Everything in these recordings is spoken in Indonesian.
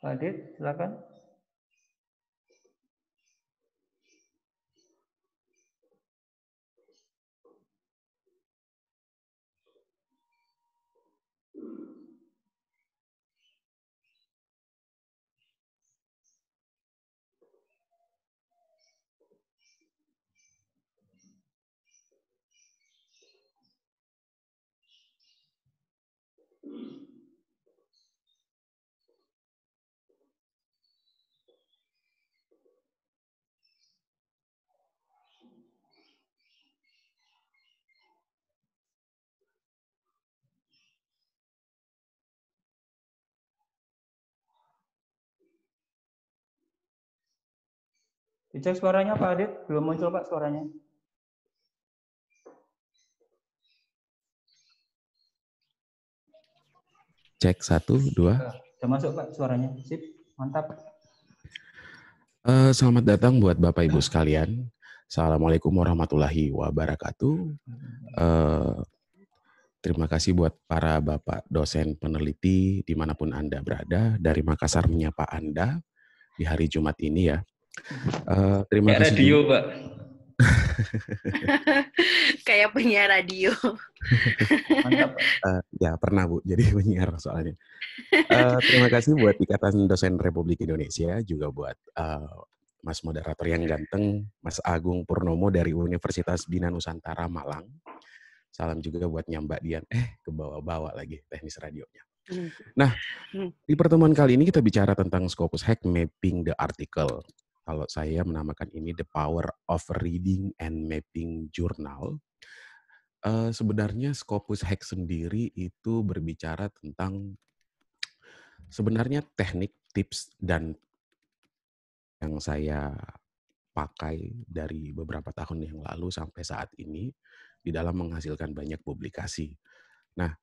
Pak Adit, silakan. Dicek suaranya Pak Adit, belum muncul Pak suaranya. Cek 1, 2. Sudah masuk Pak suaranya, sip, mantap. Selamat datang buat Bapak Ibu sekalian. Assalamualaikum warahmatullahi wabarakatuh. Terima kasih buat para Bapak dosen peneliti dimanapun Anda berada. Dari Makassar menyapa Anda di hari Jumat ini ya. Terima kasih radio, juga. Pak. Kayak penyiar radio. Mantap Pak. Ya pernah Bu, jadi penyiar soalnya. Terima kasih buat Ikatan Dosen Republik Indonesia, juga buat Mas moderator yang ganteng, Mas Agung Purnomo dari Universitas Bina Nusantara Malang. Salam juga buat Mbak Dian. Ke bawah-bawah lagi teknis radionya. Nah, di pertemuan kali ini kita bicara tentang Scopus Hack Mapping the Article. Kalau saya menamakan ini The Power of Reading and Mapping Journal. Sebenarnya Scopus Hack sendiri itu berbicara tentang sebenarnya teknik, tips, dan yang saya pakai dari beberapa tahun yang lalu sampai saat ini di dalam menghasilkan banyak publikasi. Nah,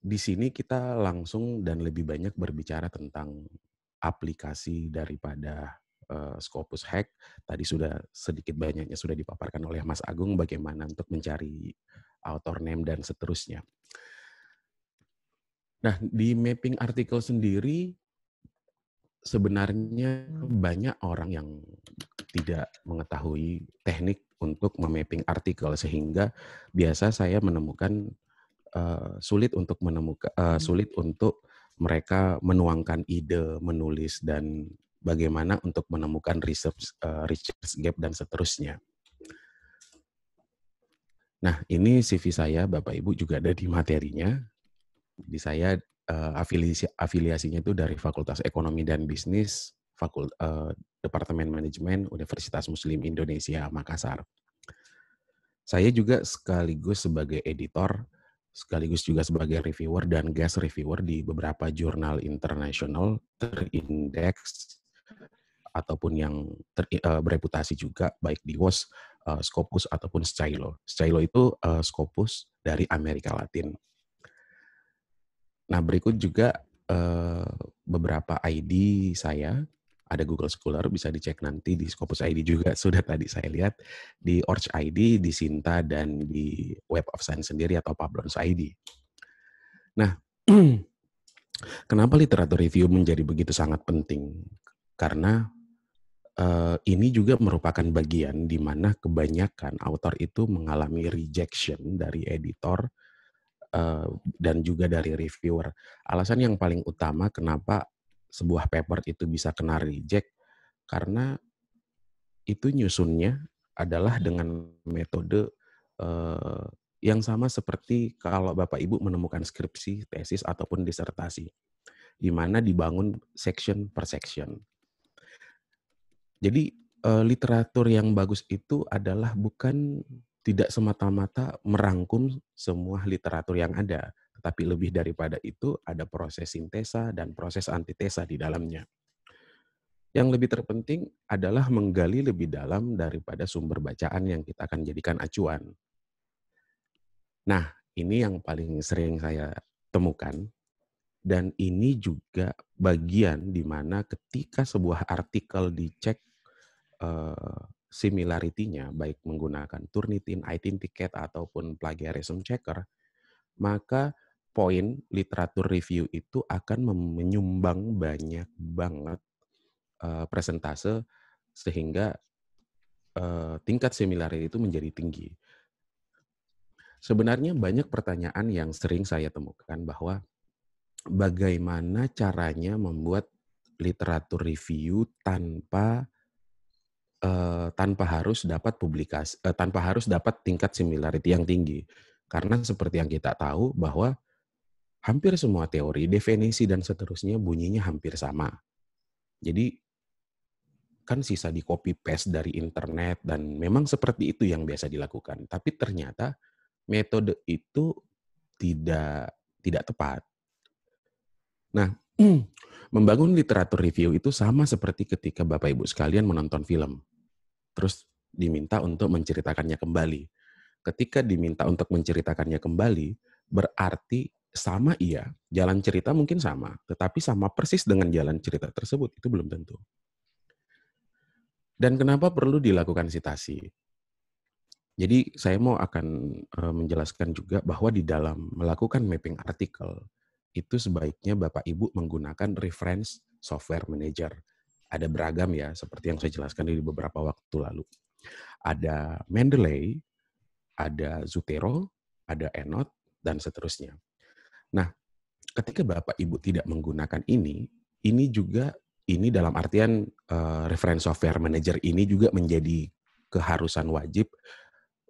di sini kita langsung dan lebih banyak berbicara tentang aplikasi daripada Scopus Hack. Tadi sudah sedikit banyaknya sudah dipaparkan oleh Mas Agung bagaimana untuk mencari author name dan seterusnya. Nah, di mapping artikel sendiri sebenarnya banyak orang yang tidak mengetahui teknik untuk memapping artikel sehingga biasa saya menemukan sulit untuk mereka menuangkan ide, menulis dan bagaimana untuk menemukan research gap dan seterusnya. Nah, ini CV saya, Bapak Ibu juga ada di materinya. Di saya afiliasinya itu dari Fakultas Ekonomi dan Bisnis, Departemen Manajemen Universitas Muslim Indonesia Makassar. Saya juga sekaligus sebagai editor, sekaligus juga sebagai reviewer dan guest reviewer di beberapa jurnal internasional terindeks ataupun yang bereputasi juga, baik di WOS, Scopus ataupun Scylo. Scylo itu Scopus dari Amerika Latin. Nah, berikut juga beberapa ID saya. Ada Google Scholar, bisa dicek nanti di Scopus ID juga. Sudah tadi saya lihat di Orch ID, di Sinta, dan di Web of Science sendiri atau Pablons ID. Nah, kenapa literatur review menjadi begitu sangat penting? Karena ini juga merupakan bagian di mana kebanyakan author itu mengalami rejection dari editor dan juga dari reviewer. Alasan yang paling utama kenapa sebuah paper itu bisa kena reject, karena itu nyusunnya adalah dengan metode yang sama seperti kalau Bapak Ibu menemukan skripsi, tesis, ataupun disertasi, di mana dibangun section per section. Jadi literatur yang bagus itu adalah bukan tidak semata-mata merangkum semua literatur yang ada, tetapi lebih daripada itu ada proses sintesa dan proses antitesa di dalamnya. Yang lebih terpenting adalah menggali lebih dalam daripada sumber bacaan yang kita akan jadikan acuan. Nah, ini yang paling sering saya temukan, dan ini juga bagian di mana ketika sebuah artikel dicek similarity-nya, baik menggunakan Turnitin, iTinticket, ataupun plagiarism checker, maka poin literatur review itu akan menyumbang banyak banget persentase sehingga tingkat similarity itu menjadi tinggi. Sebenarnya banyak pertanyaan yang sering saya temukan bahwa bagaimana caranya membuat literatur review tanpa harus dapat tanpa harus dapat tingkat similarity yang tinggi. Karena seperti yang kita tahu bahwa hampir semua teori, definisi, dan seterusnya bunyinya hampir sama. Jadi, kan sisa di copy paste dari internet, dan memang seperti itu yang biasa dilakukan. Tapi ternyata metode itu tidak tepat. Nah, membangun literatur review itu sama seperti ketika Bapak Ibu sekalian menonton film. Terus diminta untuk menceritakannya kembali. Ketika diminta untuk menceritakannya kembali, berarti sama iya, jalan cerita mungkin sama, tetapi sama persis dengan jalan cerita tersebut, itu belum tentu. Dan kenapa perlu dilakukan sitasi? Jadi saya akan menjelaskan juga bahwa di dalam melakukan mapping artikel, itu sebaiknya Bapak Ibu menggunakan reference software manager. Ada beragam ya, seperti yang saya jelaskan di beberapa waktu lalu. Ada Mendeley, ada Zotero, ada EndNote, dan seterusnya. Nah, ketika Bapak Ibu tidak menggunakan ini dalam artian reference software manager ini juga menjadi keharusan wajib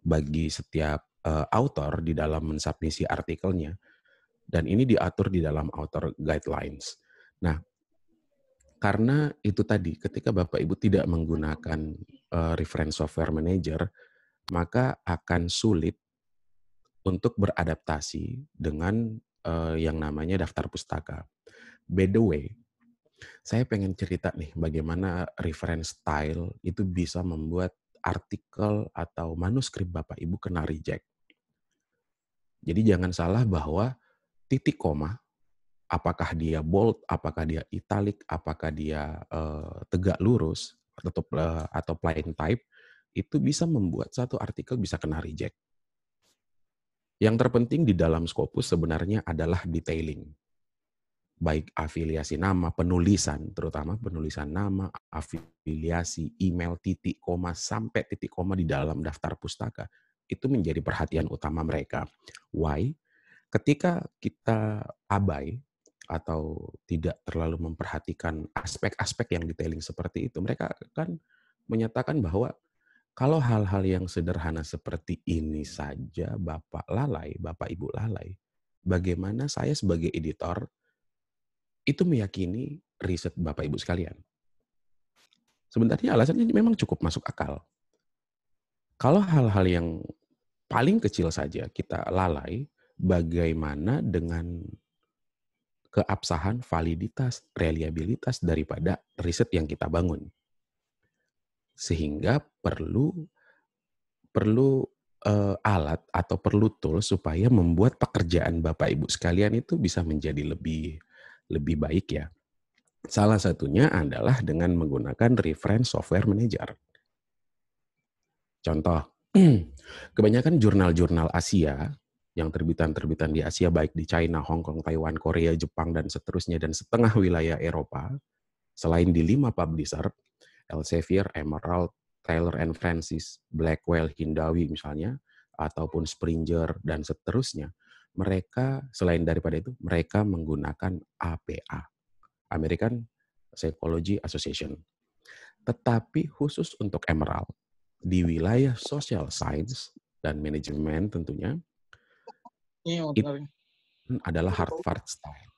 bagi setiap author di dalam mensubmisi artikelnya, dan ini diatur di dalam author guidelines. Nah, karena itu tadi, ketika Bapak Ibu tidak menggunakan reference software manager, maka akan sulit untuk beradaptasi dengan yang namanya daftar pustaka. By the way, saya pengen cerita nih bagaimana reference style itu bisa membuat artikel atau manuskrip Bapak Ibu kena reject. Jadi jangan salah bahwa titik koma, apakah dia bold, apakah dia italic, apakah dia tegak lurus, atau plain type, itu bisa membuat satu artikel bisa kena reject. Yang terpenting di dalam Scopus sebenarnya adalah detailing. Baik afiliasi nama, penulisan, terutama penulisan nama, afiliasi, email, titik koma, sampai titik koma di dalam daftar pustaka, itu menjadi perhatian utama mereka. Why? Ketika kita abai atau tidak terlalu memperhatikan aspek-aspek yang detailing seperti itu, mereka akan menyatakan bahwa kalau hal-hal yang sederhana seperti ini saja Bapak lalai, Bapak Ibu lalai, bagaimana saya sebagai editor itu meyakini riset Bapak Ibu sekalian? Sebenarnya alasannya memang cukup masuk akal. Kalau hal-hal yang paling kecil saja kita lalai, bagaimana dengan keabsahan, validitas, reliabilitas daripada riset yang kita bangun? Sehingga perlu alat atau perlu tool supaya membuat pekerjaan Bapak Ibu sekalian itu bisa menjadi lebih baik ya. Salah satunya adalah dengan menggunakan reference software manager. Contoh, kebanyakan jurnal-jurnal Asia, yang terbitan-terbitan di Asia, baik di China, Hong Kong, Taiwan, Korea, Jepang, dan seterusnya, dan setengah wilayah Eropa, selain di 5 publisher, Elsevier, Emerald, Taylor and Francis, Blackwell, Hindawi misalnya, ataupun Springer, dan seterusnya, mereka, selain daripada itu, mereka menggunakan APA, American Psychology Association. Tetapi khusus untuk Emerald, di wilayah social science dan manajemen tentunya, itu adalah Harvard style.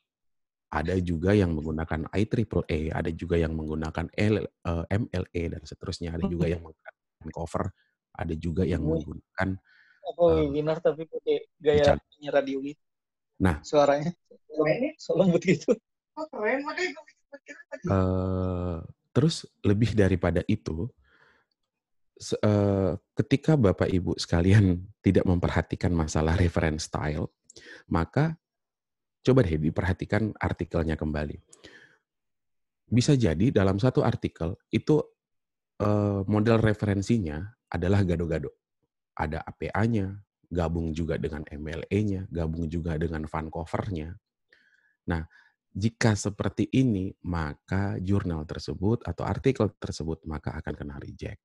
Ada juga yang menggunakan IEEE, ada juga yang menggunakan MLA, dan seterusnya. Ada juga yang menggunakan cover, ada juga yang menggunakan webinar tapi pakai gaya penyiar radio gitu. Nah, suaranya lembut gitu. Terus lebih daripada itu, ketika Bapak Ibu sekalian tidak memperhatikan masalah reference style, maka coba deh diperhatikan artikelnya kembali. Bisa jadi dalam satu artikel itu model referensinya adalah gado-gado. Ada APA-nya, gabung juga dengan MLA-nya, gabung juga dengan Vancouver-nya. Nah, jika seperti ini, maka jurnal tersebut atau artikel tersebut maka akan kena reject.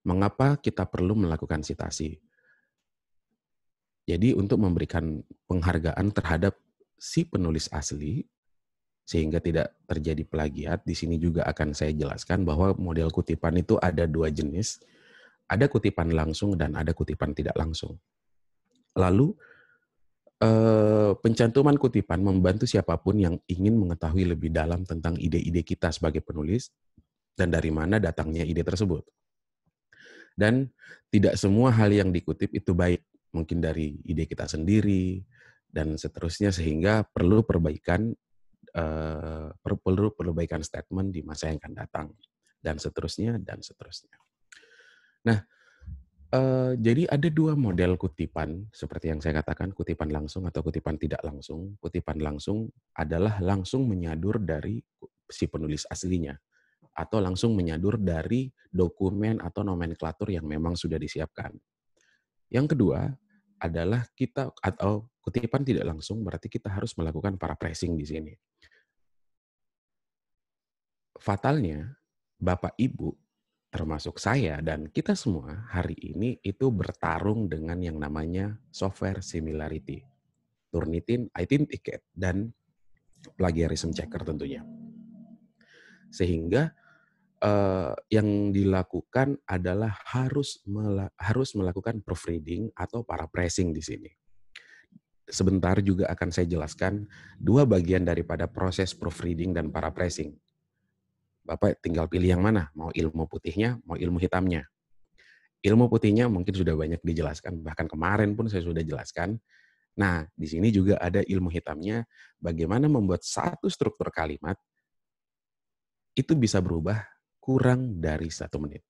Mengapa kita perlu melakukan citasi? Jadi untuk memberikan penghargaan terhadap si penulis asli, sehingga tidak terjadi plagiat, di sini juga akan saya jelaskan bahwa model kutipan itu ada 2 jenis. Ada kutipan langsung dan ada kutipan tidak langsung. Lalu, pencantuman kutipan membantu siapapun yang ingin mengetahui lebih dalam tentang ide-ide kita sebagai penulis dan dari mana datangnya ide tersebut. Dan tidak semua hal yang dikutip itu baik, mungkin dari ide kita sendiri dan seterusnya, sehingga perlu perbaikan statement di masa yang akan datang dan seterusnya dan seterusnya. Nah, jadi ada 2 model kutipan seperti yang saya katakan, kutipan langsung atau kutipan tidak langsung. Kutipan langsung adalah langsung menyadur dari si penulis aslinya atau langsung menyadur dari dokumen atau nomenklatur yang memang sudah disiapkan. Yang kedua adalah kita atau kutipan tidak langsung, berarti kita harus melakukan paraphrasing di sini. Fatalnya, Bapak Ibu, termasuk saya dan kita semua hari ini itu bertarung dengan yang namanya software similarity, Turnitin, Identicate, dan plagiarism checker tentunya. Sehingga yang dilakukan adalah harus melakukan proofreading atau paraphrasing di sini. Sebentar juga akan saya jelaskan 2 bagian daripada proses proofreading dan paraphrasing. Bapak tinggal pilih yang mana, mau ilmu putihnya, mau ilmu hitamnya. Ilmu putihnya mungkin sudah banyak dijelaskan, bahkan kemarin pun saya sudah jelaskan. Nah, di sini juga ada ilmu hitamnya, bagaimana membuat satu struktur kalimat itu bisa berubah kurang dari 1 menit.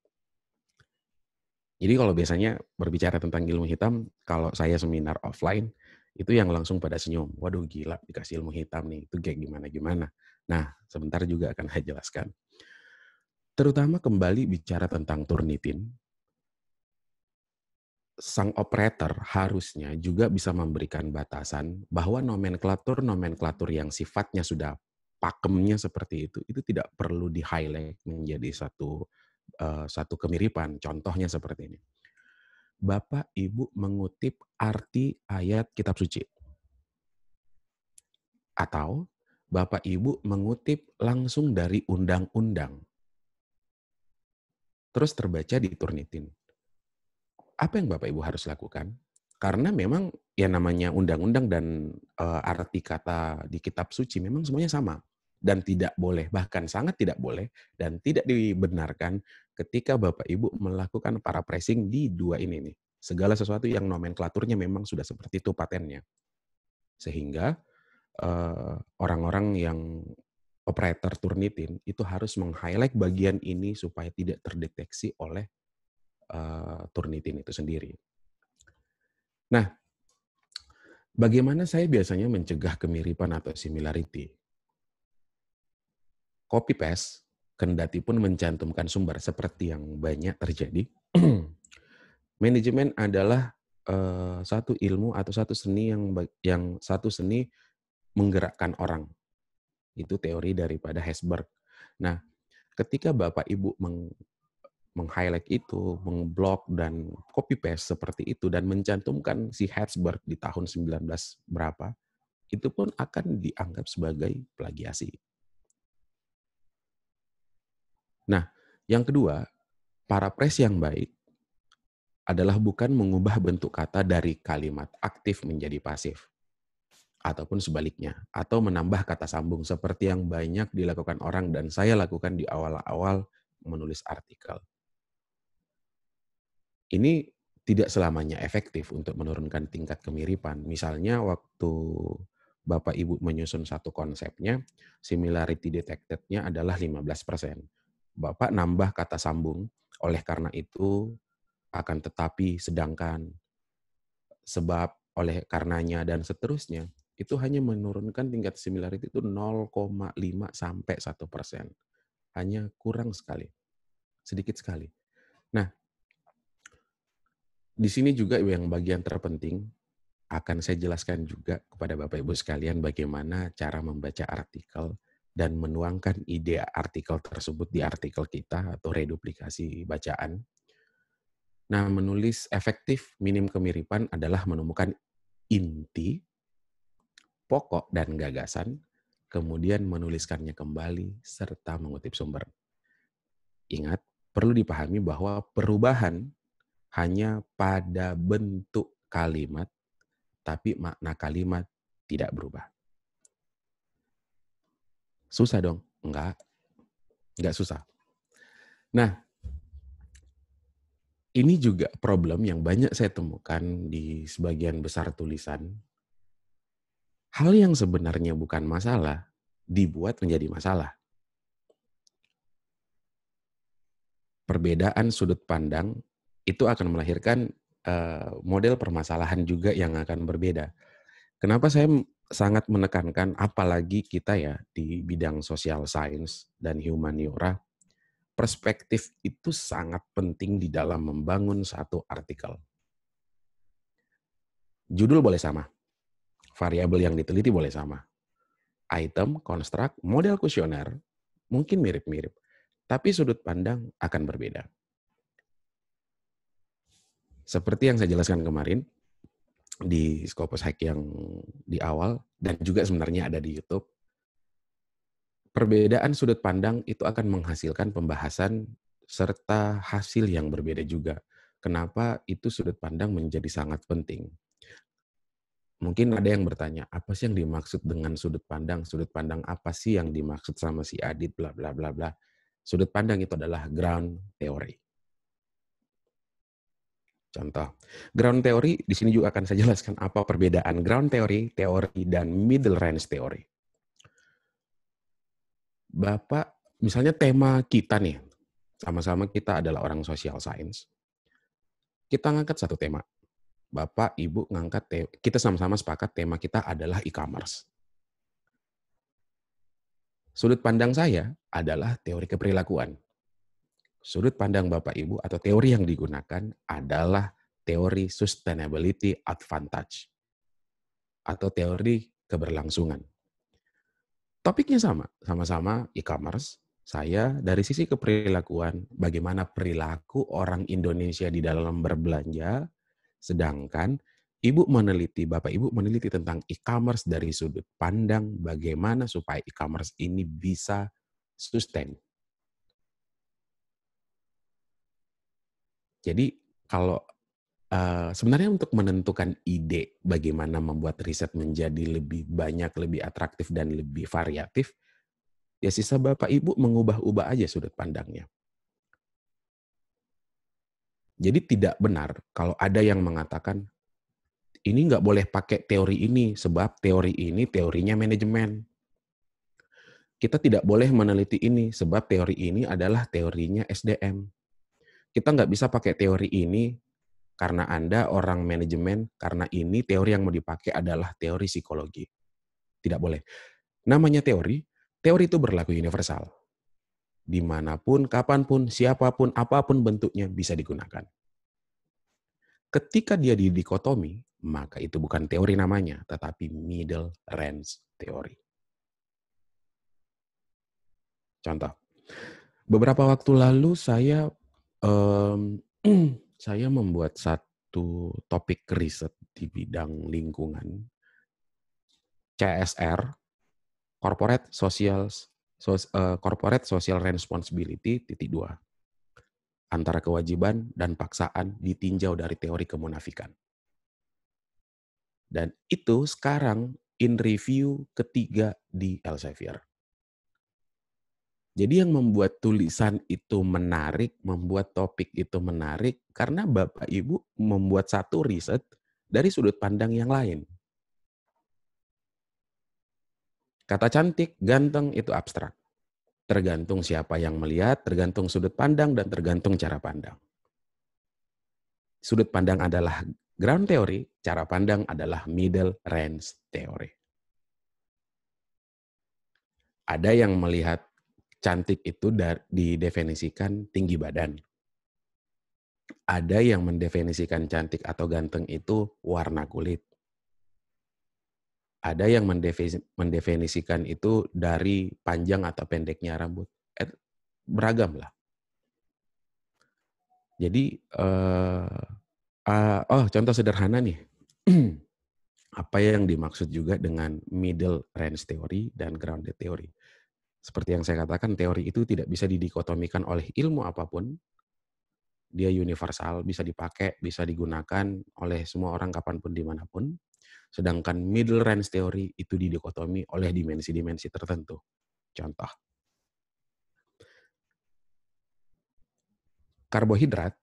Jadi kalau biasanya berbicara tentang ilmu hitam, kalau saya seminar offline, itu yang langsung pada senyum. Waduh gila, dikasih ilmu hitam nih, itu kayak gimana-gimana. Nah, sebentar juga akan saya jelaskan. Terutama kembali bicara tentang Turnitin, sang operator harusnya juga bisa memberikan batasan bahwa nomenklatur-nomenklatur yang sifatnya sudah pakemnya seperti itu tidak perlu di-highlight menjadi satu kemiripan. Contohnya seperti ini. Bapak Ibu mengutip arti ayat kitab suci. Atau Bapak Ibu mengutip langsung dari undang-undang. Terus terbaca di Turnitin. Apa yang Bapak Ibu harus lakukan? Karena memang ya namanya undang-undang dan arti kata di kitab suci memang semuanya sama. Dan tidak boleh, bahkan sangat tidak boleh, dan tidak dibenarkan ketika Bapak Ibu melakukan paraphrasing di 2 ini nih. Segala sesuatu yang nomenklaturnya memang sudah seperti itu patennya. Sehingga orang-orang yang operator Turnitin itu harus meng-highlight bagian ini supaya tidak terdeteksi oleh Turnitin itu sendiri. Nah, bagaimana saya biasanya mencegah kemiripan atau similarity? Copy paste, kendati pun mencantumkan sumber seperti yang banyak terjadi. Manajemen adalah satu ilmu atau satu seni yang satu seni menggerakkan orang. Itu teori daripada Herzberg. Nah, ketika Bapak Ibu meng-highlight itu, meng-block dan copy paste seperti itu dan mencantumkan si Herzberg di tahun 19 berapa, itu pun akan dianggap sebagai plagiasi. Nah, yang kedua, paraphrase yang baik adalah bukan mengubah bentuk kata dari kalimat aktif menjadi pasif, ataupun sebaliknya, atau menambah kata sambung seperti yang banyak dilakukan orang dan saya lakukan di awal-awal menulis artikel. Ini tidak selamanya efektif untuk menurunkan tingkat kemiripan. Misalnya waktu Bapak Ibu menyusun satu konsepnya, similarity detected-nya adalah 15%. Bapak nambah kata sambung, oleh karena itu, akan tetapi, sedangkan, sebab, oleh karenanya, dan seterusnya, itu hanya menurunkan tingkat similarity itu 0,5 sampai 1%. Hanya kurang sekali, sedikit sekali. Nah, di sini juga yang bagian terpenting akan saya jelaskan juga kepada Bapak Ibu sekalian bagaimana cara membaca artikel dan menuangkan ide artikel tersebut di artikel kita atau reduplikasi bacaan. Nah, menulis efektif minim kemiripan adalah menemukan inti, pokok, dan gagasan, kemudian menuliskannya kembali serta mengutip sumber. Ingat, perlu dipahami bahwa perubahan hanya pada bentuk kalimat, tapi makna kalimat tidak berubah. Susah dong? Enggak susah. Nah, ini juga problem yang banyak saya temukan di sebagian besar tulisan. Hal yang sebenarnya bukan masalah, dibuat menjadi masalah. Perbedaan sudut pandang itu akan melahirkan model permasalahan juga yang akan berbeda. Kenapa saya sangat menekankan, apalagi kita ya di bidang social science dan humaniora, perspektif itu sangat penting di dalam membangun satu artikel. Judul boleh sama, variabel yang diteliti boleh sama, item, konstruk, model kuesioner mungkin mirip-mirip, tapi sudut pandang akan berbeda. Seperti yang saya jelaskan kemarin di Scopus Hack yang di awal, dan juga sebenarnya ada di YouTube, perbedaan sudut pandang itu akan menghasilkan pembahasan serta hasil yang berbeda juga. Kenapa itu sudut pandang menjadi sangat penting? Mungkin ada yang bertanya, apa sih yang dimaksud dengan sudut pandang? Sudut pandang apa sih yang dimaksud sama si Adit, bla bla bla bla. Sudut pandang itu adalah ground theory. Contoh, ground theory di sini juga akan saya jelaskan apa perbedaan ground theory, teori, dan middle range theory. Bapak, misalnya tema kita nih, sama-sama kita adalah orang social science. Kita ngangkat satu tema. Bapak, Ibu ngangkat, kita sama-sama sepakat tema kita adalah e-commerce. Sudut pandang saya adalah teori keperilakuan. Sudut pandang Bapak Ibu atau teori yang digunakan adalah teori sustainability advantage atau teori keberlangsungan. Topiknya sama-sama e-commerce. Saya dari sisi keperilakuan, bagaimana perilaku orang Indonesia di dalam berbelanja, sedangkan Bapak Ibu meneliti tentang e-commerce dari sudut pandang bagaimana supaya e-commerce ini bisa sustain. Jadi kalau sebenarnya untuk menentukan ide bagaimana membuat riset menjadi lebih banyak, lebih atraktif, dan lebih variatif, ya sisa Bapak Ibu mengubah-ubah aja sudut pandangnya. Jadi tidak benar kalau ada yang mengatakan, ini nggak boleh pakai teori ini, sebab teori ini teorinya manajemen. Kita tidak boleh meneliti ini, sebab teori ini adalah teorinya SDM. Kita nggak bisa pakai teori ini karena Anda orang manajemen, karena ini teori yang mau dipakai adalah teori psikologi. Tidak boleh. Namanya teori itu berlaku universal. Dimanapun, kapanpun, siapapun, apapun bentuknya bisa digunakan. Ketika dia didikotomi, maka itu bukan teori namanya, tetapi middle range teori. Contoh, beberapa waktu lalu saya membuat satu topik riset di bidang lingkungan, CSR, Corporate Social Responsibility (2), antara kewajiban dan paksaan ditinjau dari teori kemunafikan. Dan itu sekarang in review ketiga di Elsevier. Jadi yang membuat tulisan itu menarik, membuat topik itu menarik, karena Bapak Ibu membuat satu riset dari sudut pandang yang lain. Kata cantik, ganteng itu abstrak. Tergantung siapa yang melihat, tergantung sudut pandang, dan tergantung cara pandang. Sudut pandang adalah ground theory, cara pandang adalah middle range theory. Ada yang melihat cantik itu didefinisikan tinggi badan. Ada yang mendefinisikan cantik atau ganteng itu warna kulit. Ada yang mendefinisikan itu dari panjang atau pendeknya rambut. Beragam lah. Jadi, contoh sederhana nih. Apa yang dimaksud juga dengan middle range theory dan grounded theory. Seperti yang saya katakan, teori itu tidak bisa didikotomikan oleh ilmu apapun. Dia universal, bisa dipakai, bisa digunakan oleh semua orang kapanpun, dimanapun. Sedangkan middle range theory itu didikotomi oleh dimensi-dimensi tertentu. Contoh, karbohidrat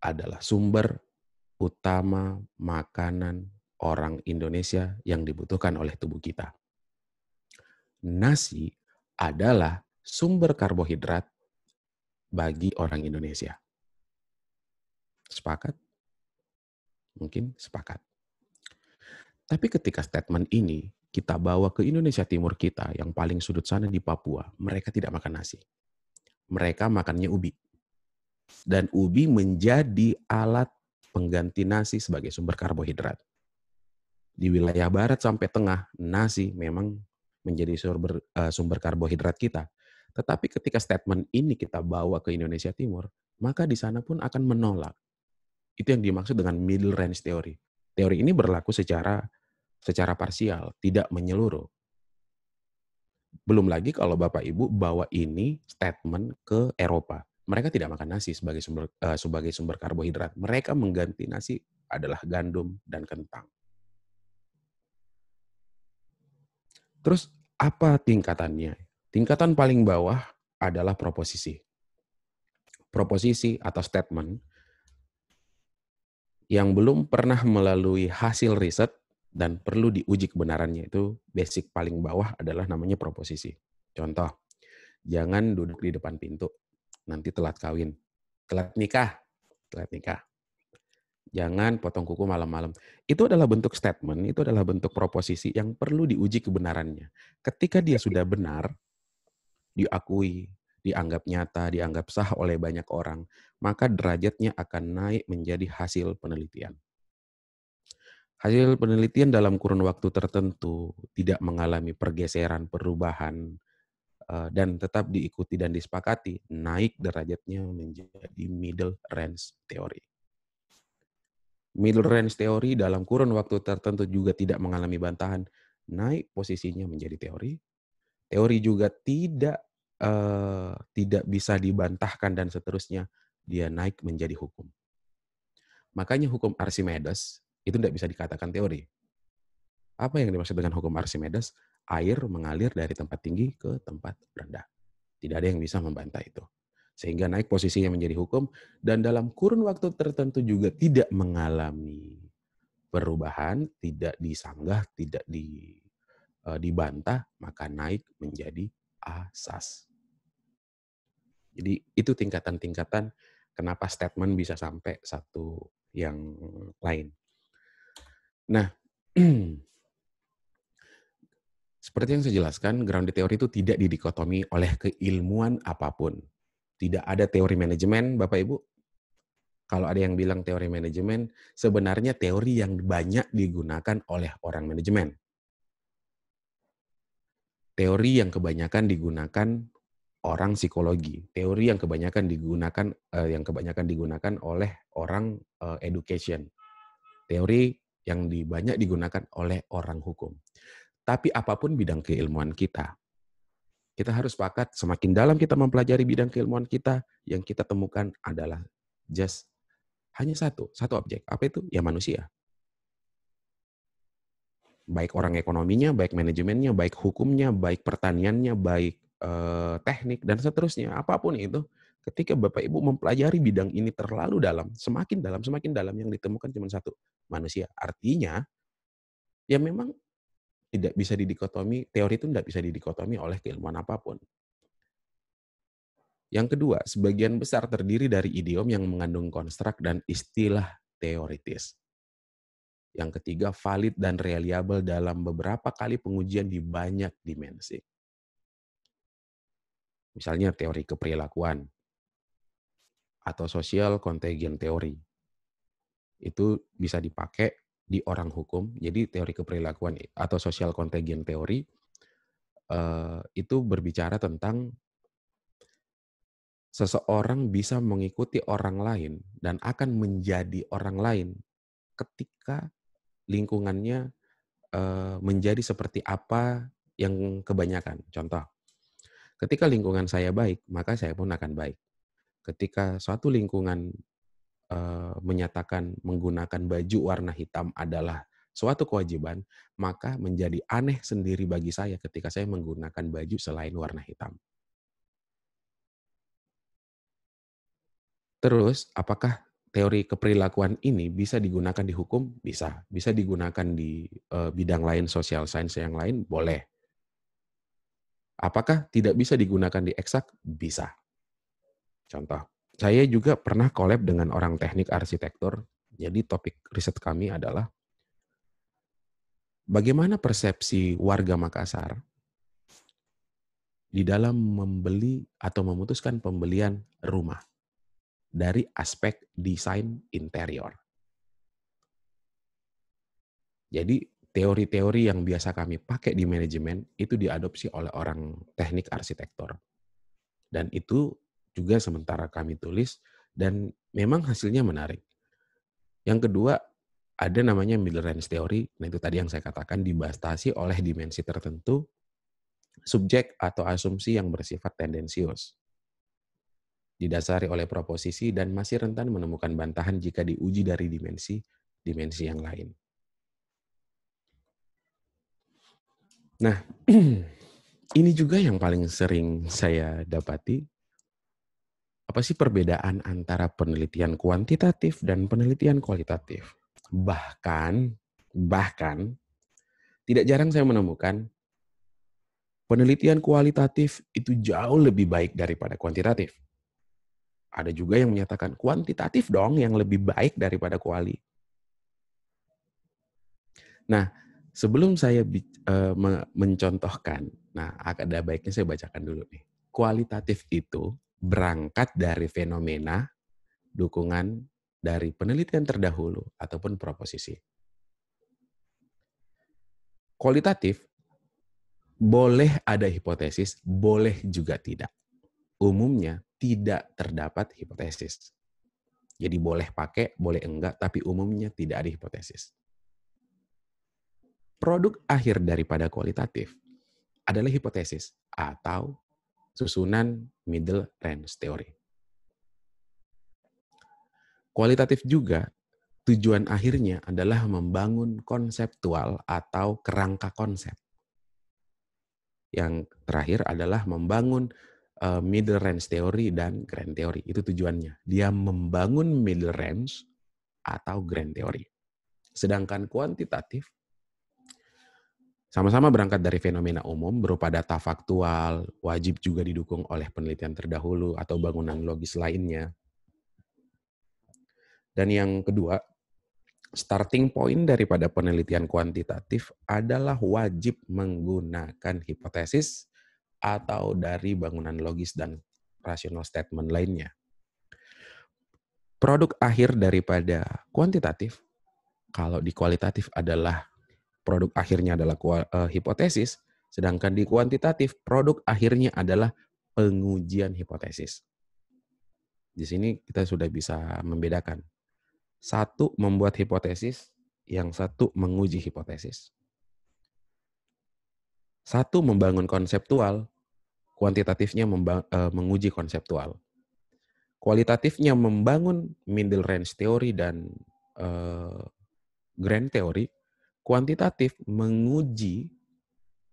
adalah sumber utama makanan orang Indonesia yang dibutuhkan oleh tubuh kita. Nasi adalah sumber karbohidrat bagi orang Indonesia. Sepakat? Mungkin sepakat. Tapi ketika statement ini kita bawa ke Indonesia Timur kita, yang paling sudut sana di Papua, mereka tidak makan nasi. Mereka makannya ubi. Dan ubi menjadi alat pengganti nasi sebagai sumber karbohidrat. Di wilayah barat sampai tengah, nasi memang menjadi sumber karbohidrat kita. Tetapi ketika statement ini kita bawa ke Indonesia Timur, maka di sana pun akan menolak. Itu yang dimaksud dengan middle range theory. Teori ini berlaku secara parsial, tidak menyeluruh. Belum lagi kalau Bapak Ibu bawa ini statement ke Eropa. Mereka tidak makan nasi sebagai sumber karbohidrat. Mereka mengganti nasi adalah gandum dan kentang. Terus apa tingkatannya? Tingkatan paling bawah adalah proposisi. Proposisi atau statement yang belum pernah melalui hasil riset dan perlu diuji kebenarannya, itu basic paling bawah adalah namanya proposisi. Contoh, jangan duduk di depan pintu, nanti telat kawin, telat nikah. Jangan potong kuku malam-malam. Itu adalah bentuk statement, itu adalah bentuk proposisi yang perlu diuji kebenarannya. Ketika dia sudah benar, diakui, dianggap nyata, dianggap sah oleh banyak orang, maka derajatnya akan naik menjadi hasil penelitian. Hasil penelitian dalam kurun waktu tertentu tidak mengalami pergeseran, perubahan, dan tetap diikuti dan disepakati, naik derajatnya menjadi middle range theory. Middle range theory dalam kurun waktu tertentu juga tidak mengalami bantahan, naik posisinya menjadi teori. Teori juga tidak bisa dibantahkan dan seterusnya, dia naik menjadi hukum. Makanya hukum Archimedes itu tidak bisa dikatakan teori. Apa yang dimaksud dengan hukum Archimedes? Air mengalir dari tempat tinggi ke tempat rendah. Tidak ada yang bisa membantah itu. Sehingga naik posisinya menjadi hukum, dan dalam kurun waktu tertentu juga tidak mengalami perubahan, tidak disanggah, tidak dibantah, maka naik menjadi asas. Jadi itu tingkatan-tingkatan kenapa statement bisa sampai satu yang lain. Nah, seperti yang saya jelaskan, grounded theory itu tidak didikotomi oleh keilmuan apapun. Tidak ada teori manajemen, Bapak Ibu. Kalau ada yang bilang teori manajemen, sebenarnya teori yang banyak digunakan oleh orang manajemen. Teori yang kebanyakan digunakan orang psikologi. Teori yang kebanyakan digunakan oleh orang education. Teori yang banyak digunakan oleh orang hukum. Tapi apapun bidang keilmuan kita harus sepakat semakin dalam kita mempelajari bidang keilmuan kita, yang kita temukan adalah hanya satu objek. Apa itu? Ya manusia. Baik orang ekonominya, baik manajemennya, baik hukumnya, baik pertaniannya, baik teknik, dan seterusnya. Apapun itu, ketika Bapak Ibu mempelajari bidang ini terlalu dalam, semakin dalam yang ditemukan cuma satu, manusia. Artinya, ya memang tidak bisa didikotomi, teori itu tidak bisa didikotomi oleh keilmuan apapun. Yang kedua, sebagian besar terdiri dari idiom yang mengandung konstruk dan istilah teoritis. Yang ketiga, valid dan reliable dalam beberapa kali pengujian di banyak dimensi. Misalnya teori keperilakuan. atau social contagion theory. Itu bisa dipakai di orang hukum. Jadi teori keperilakuan atau social contagion theory itu berbicara tentang seseorang bisa mengikuti orang lain dan akan menjadi orang lain ketika lingkungannya menjadi seperti apa yang kebanyakan. Contoh, ketika lingkungan saya baik, maka saya pun akan baik. Ketika suatu lingkungan menyatakan menggunakan baju warna hitam adalah suatu kewajiban, maka menjadi aneh sendiri bagi saya ketika saya menggunakan baju selain warna hitam. Terus, apakah teori keperilakuan ini bisa digunakan di hukum? Bisa. Bisa digunakan di bidang lain, social science yang lain? Boleh. Apakah tidak bisa digunakan di eksak? Bisa. Contoh, saya juga pernah collab dengan orang teknik arsitektur. Jadi topik riset kami adalah bagaimana persepsi warga Makassar di dalam membeli atau memutuskan pembelian rumah dari aspek desain interior. Jadi teori-teori yang biasa kami pakai di manajemen itu diadopsi oleh orang teknik arsitektur. Dan itu juga sementara kami tulis dan memang hasilnya menarik. Yang kedua, ada namanya middle range theory. Nah, itu tadi yang saya katakan dibatasi oleh dimensi tertentu, subjek atau asumsi yang bersifat tendensius. Didasari oleh proposisi dan masih rentan menemukan bantahan jika diuji dari dimensi yang lain. Nah, ini juga yang paling sering saya dapati. Apa sih perbedaan antara penelitian kuantitatif dan penelitian kualitatif? Bahkan tidak jarang saya menemukan penelitian kualitatif itu jauh lebih baik daripada kuantitatif. Ada juga yang menyatakan kuantitatif dong yang lebih baik daripada kuali. Nah, sebelum saya mencontohkan, nah ada baiknya saya bacakan dulu nih. Kualitatif itu berangkat dari fenomena, dukungan dari penelitian terdahulu ataupun proposisi. Kualitatif boleh ada hipotesis, boleh juga tidak. Umumnya tidak terdapat hipotesis. Jadi boleh pakai, boleh enggak, tapi umumnya tidak ada hipotesis. Produk akhir daripada kualitatif adalah hipotesis atau susunan middle range theory. Kualitatif juga tujuan akhirnya adalah membangun konseptual atau kerangka konsep. Yang terakhir adalah membangun middle range theory dan grand theory. Itu tujuannya. Dia membangun middle range atau grand theory. Sedangkan kuantitatif sama-sama berangkat dari fenomena umum berupa data faktual, wajib juga didukung oleh penelitian terdahulu atau bangunan logis lainnya. Dan yang kedua, starting point daripada penelitian kuantitatif adalah wajib menggunakan hipotesis atau dari bangunan logis dan rational statement lainnya. Produk akhir daripada kuantitatif, kalau di kualitatif adalah produk akhirnya adalah hipotesis, sedangkan di kuantitatif produk akhirnya adalah pengujian hipotesis. Di sini kita sudah bisa membedakan. Satu membuat hipotesis, yang satu menguji hipotesis. Satu membangun konseptual, kuantitatifnya menguji konseptual. Kualitatifnya membangun middle range theory dan grand theory, kuantitatif menguji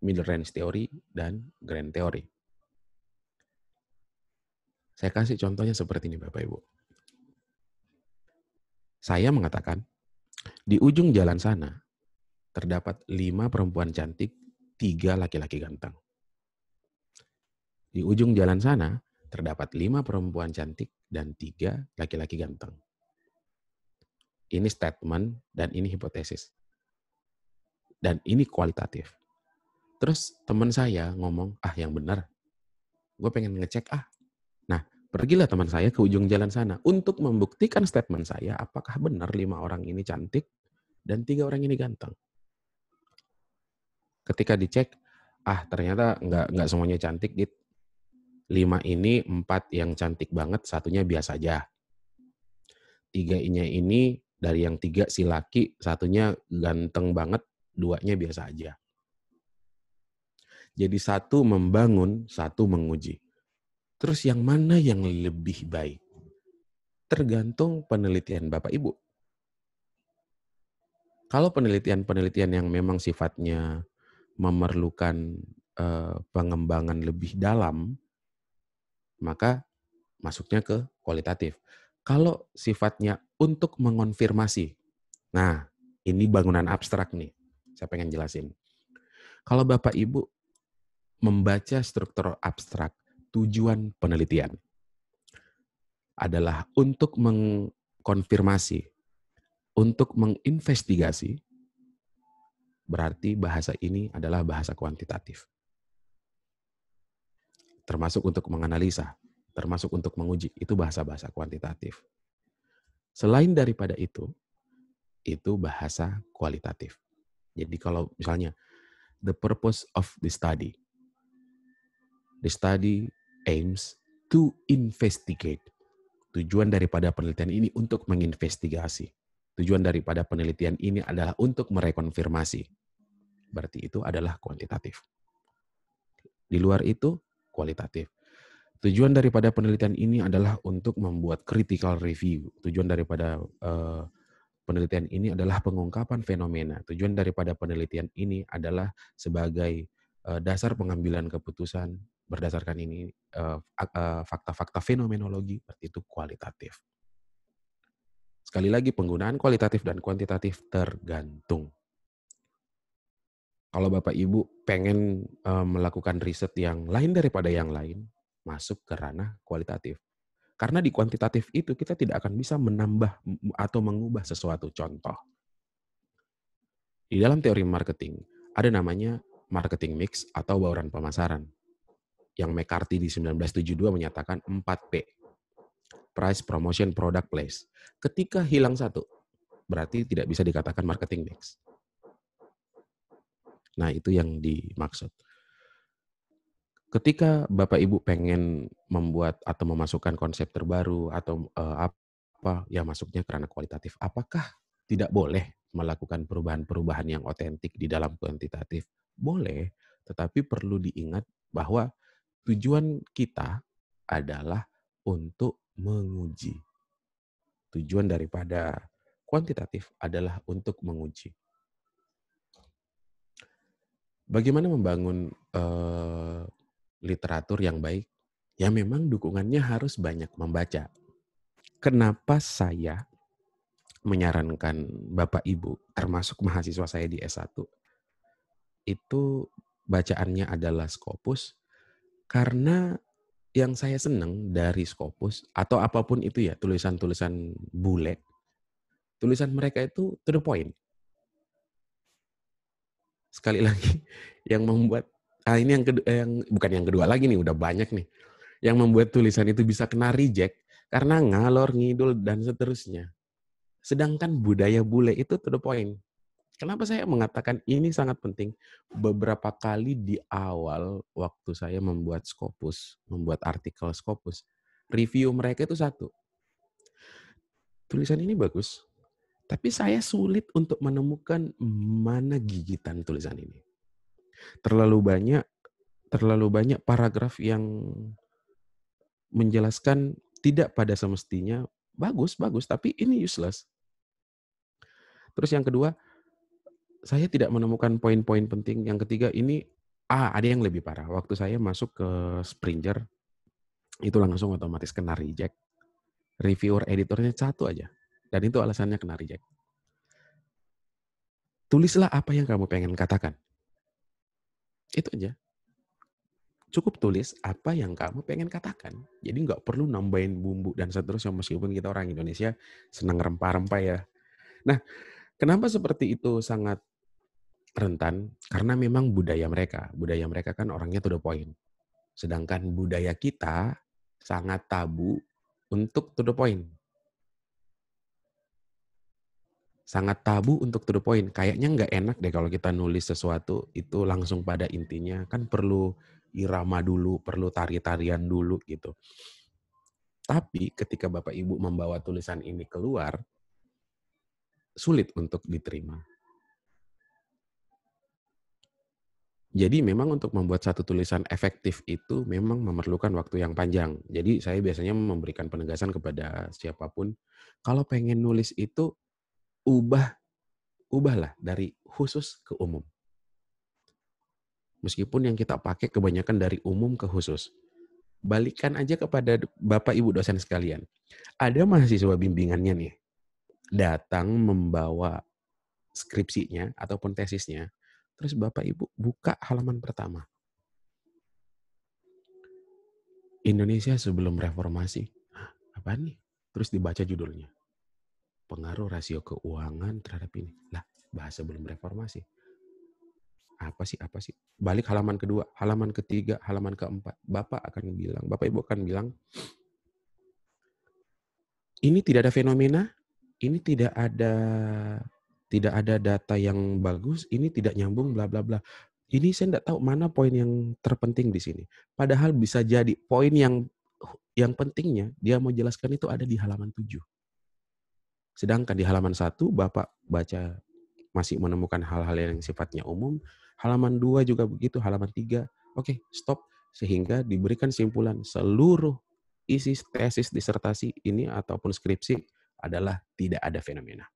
middle range theory dan grand theory. Saya kasih contohnya seperti ini Bapak Ibu. Saya mengatakan, di ujung jalan sana terdapat 5 perempuan cantik, 3 laki-laki ganteng. Di ujung jalan sana terdapat 5 perempuan cantik dan 3 laki-laki ganteng. Ini statement dan ini hipotesis. Dan ini kualitatif. Terus teman saya ngomong, yang benar. Gue pengen ngecek Nah, Pergilah teman saya ke ujung jalan sana untuk membuktikan statement saya apakah benar 5 orang ini cantik dan 3 orang ini ganteng. Ketika dicek, ternyata nggak semuanya cantik, Dit. 5 ini 4 yang cantik banget, satunya biasa aja. 3-nya ini dari yang 3 si laki, satunya ganteng banget, 2-nya biasa aja. Jadi 1 membangun, 1 menguji. Terus yang mana yang lebih baik? Tergantung penelitian Bapak Ibu. Kalau penelitian-penelitian yang memang sifatnya memerlukan pengembangan lebih dalam, maka masuknya ke kualitatif. Kalau sifatnya untuk mengonfirmasi, nah ini bangunan abstrak nih, saya pengen jelasin. Kalau Bapak Ibu membaca struktur abstrak, tujuan penelitian adalah untuk mengkonfirmasi, untuk menginvestigasi, berarti bahasa ini adalah bahasa kuantitatif. Termasuk untuk menganalisa, termasuk untuk menguji, itu bahasa-bahasa kuantitatif. Selain daripada itu bahasa kualitatif. Jadi kalau misalnya, the purpose of the study aims to investigate. Tujuan daripada penelitian ini untuk menginvestigasi. Tujuan daripada penelitian ini adalah untuk merekonfirmasi. Berarti itu adalah kuantitatif. Di luar itu, kualitatif. Tujuan daripada penelitian ini adalah untuk membuat critical review. Tujuan daripada penelitian ini adalah pengungkapan fenomena. Tujuan daripada penelitian ini adalah sebagai dasar pengambilan keputusan berdasarkan ini fakta-fakta fenomenologi, berarti itu kualitatif. Sekali lagi, penggunaan kualitatif dan kuantitatif tergantung. Kalau Bapak Ibu pengen melakukan riset yang lain daripada yang lain, masuk ke ranah kualitatif. Karena di kuantitatif itu kita tidak akan bisa menambah atau mengubah sesuatu. Contoh, di dalam teori marketing ada namanya marketing mix atau bauran pemasaran. Yang McCarthy di 1972 menyatakan 4P. Price, Promotion, Product, Place. Ketika hilang satu, berarti tidak bisa dikatakan marketing mix. Nah, itu yang dimaksud. Ketika Bapak Ibu pengen membuat atau memasukkan konsep terbaru atau ya masuknya karena kualitatif. Apakah tidak boleh melakukan perubahan-perubahan yang otentik di dalam kuantitatif? Boleh, tetapi perlu diingat bahwa tujuan kita adalah untuk menguji. Tujuan daripada kuantitatif adalah untuk menguji. Bagaimana membangun literatur yang baik? Ya memang dukungannya harus banyak membaca. Kenapa saya menyarankan Bapak Ibu, termasuk mahasiswa saya di S1, itu bacaannya adalah Scopus, karena yang saya senang dari Scopus, atau apapun itu ya, tulisan-tulisan bule, tulisan mereka itu to the point. Sekali lagi, yang membuat, ini bukan yang kedua lagi nih, udah banyak nih, yang membuat tulisan itu bisa kena reject, karena ngalor, ngidul, dan seterusnya. Sedangkan budaya bule itu to the point. Kenapa saya mengatakan ini sangat penting? Beberapa kali di awal waktu saya membuat Scopus, membuat artikel Scopus, review mereka itu satu. Tulisan ini bagus, tapi saya sulit untuk menemukan mana gigitan tulisan ini. Terlalu banyak paragraf yang menjelaskan tidak pada semestinya bagus, tapi ini useless. Terus yang kedua, saya tidak menemukan poin-poin penting. Yang ketiga, ini ada yang lebih parah. Waktu saya masuk ke Springer, itu langsung otomatis kena reject. Reviewer editornya satu aja. Dan itu alasannya kena reject. Tulislah apa yang kamu pengen katakan. Itu aja. Cukup tulis apa yang kamu pengen katakan. Jadi nggak perlu nambahin bumbu dan seterusnya, meskipun kita orang Indonesia senang rempah-rempah ya. Nah, kenapa seperti itu sangat rentan? Karena memang budaya mereka kan orangnya to the point. Sedangkan budaya kita sangat tabu untuk to the point. Sangat tabu untuk to the point. Kayaknya nggak enak deh kalau kita nulis sesuatu itu langsung pada intinya. Kan perlu irama dulu, perlu tari-tarian dulu gitu. Tapi ketika Bapak Ibu membawa tulisan ini keluar, sulit untuk diterima. Jadi memang untuk membuat satu tulisan efektif itu memang memerlukan waktu yang panjang. Jadi saya biasanya memberikan penegasan kepada siapapun, kalau pengen nulis itu ubahlah dari khusus ke umum. Meskipun yang kita pakai kebanyakan dari umum ke khusus. Balikan aja kepada Bapak Ibu dosen sekalian. Ada mahasiswa bimbingannya nih, datang membawa skripsinya ataupun tesisnya, terus Bapak Ibu buka halaman pertama. Indonesia sebelum reformasi. Apa nih? Terus dibaca judulnya. Pengaruh rasio keuangan terhadap ini. Lah, bahasa sebelum reformasi. Apa sih? Balik halaman kedua, halaman ketiga, halaman keempat. Bapak Ibu akan bilang, ini tidak ada fenomena, ini tidak ada data yang bagus, ini tidak nyambung, bla bla bla. Ini saya tidak tahu mana poin yang terpenting di sini. Padahal bisa jadi poin yang pentingnya dia mau jelaskan itu ada di halaman 7. Sedangkan di halaman 1 Bapak baca masih menemukan hal-hal yang sifatnya umum. Halaman 2 juga begitu, halaman 3. Oke, stop. Sehingga diberikan simpulan seluruh isi tesis disertasi ini ataupun skripsi adalah tidak ada fenomena.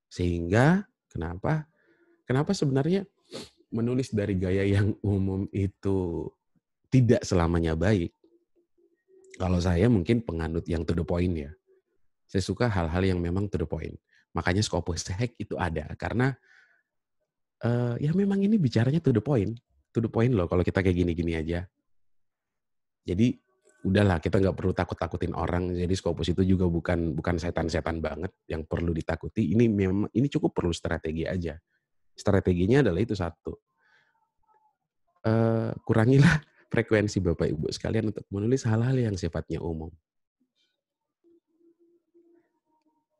Sehingga kenapa sebenarnya menulis dari gaya yang umum itu tidak selamanya baik. Kalau saya mungkin penganut yang to the point ya. Saya suka hal-hal yang memang to the point. Makanya Scopus Hack itu ada. Karena ya memang ini bicaranya to the point. To the point loh kalau kita kayak gini-gini aja. Jadi udahlah kita nggak perlu takut-takutin orang. Jadi Scopus itu juga bukan setan-setan banget yang perlu ditakuti. Ini cukup perlu strategi aja. Strateginya adalah itu satu. Kurangilah frekuensi Bapak Ibu sekalian untuk menulis hal-hal yang sifatnya umum.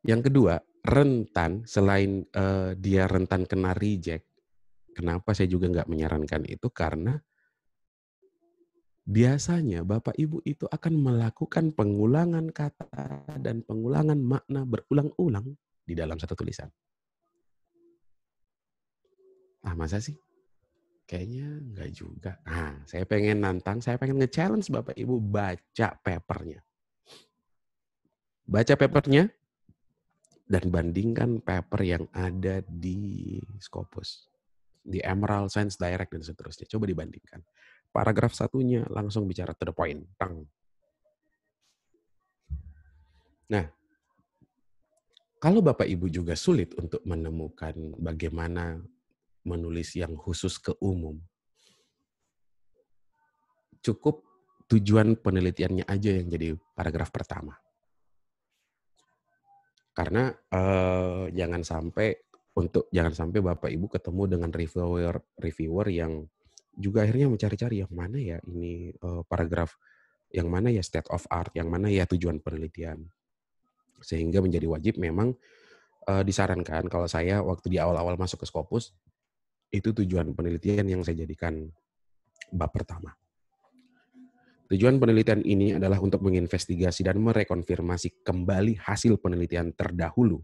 Yang kedua, rentan selain dia rentan kena reject. Kenapa saya juga nggak menyarankan itu? Karena biasanya Bapak Ibu itu akan melakukan pengulangan kata dan pengulangan makna berulang-ulang di dalam satu tulisan. Masa sih? Kayaknya nggak juga. Saya pengen nantang, saya pengen nge-challenge Bapak Ibu baca papernya. Baca papernya dan bandingkan paper yang ada di Scopus, di Emerald, Science Direct, dan seterusnya. Coba dibandingkan. Paragraf satunya langsung bicara to the point. Tang. Nah, kalau Bapak Ibu juga sulit untuk menemukan bagaimana menulis yang khusus ke umum, cukup tujuan penelitiannya aja yang jadi paragraf pertama. Karena jangan sampai Bapak Ibu ketemu dengan reviewer yang juga akhirnya mencari-cari yang mana ya ini paragraf, yang mana ya state of art, yang mana ya tujuan penelitian. Sehingga menjadi wajib memang disarankan kalau saya waktu di awal-awal masuk ke Scopus, itu tujuan penelitian yang saya jadikan bab pertama. Tujuan penelitian ini adalah untuk menginvestigasi dan merekonfirmasi kembali hasil penelitian terdahulu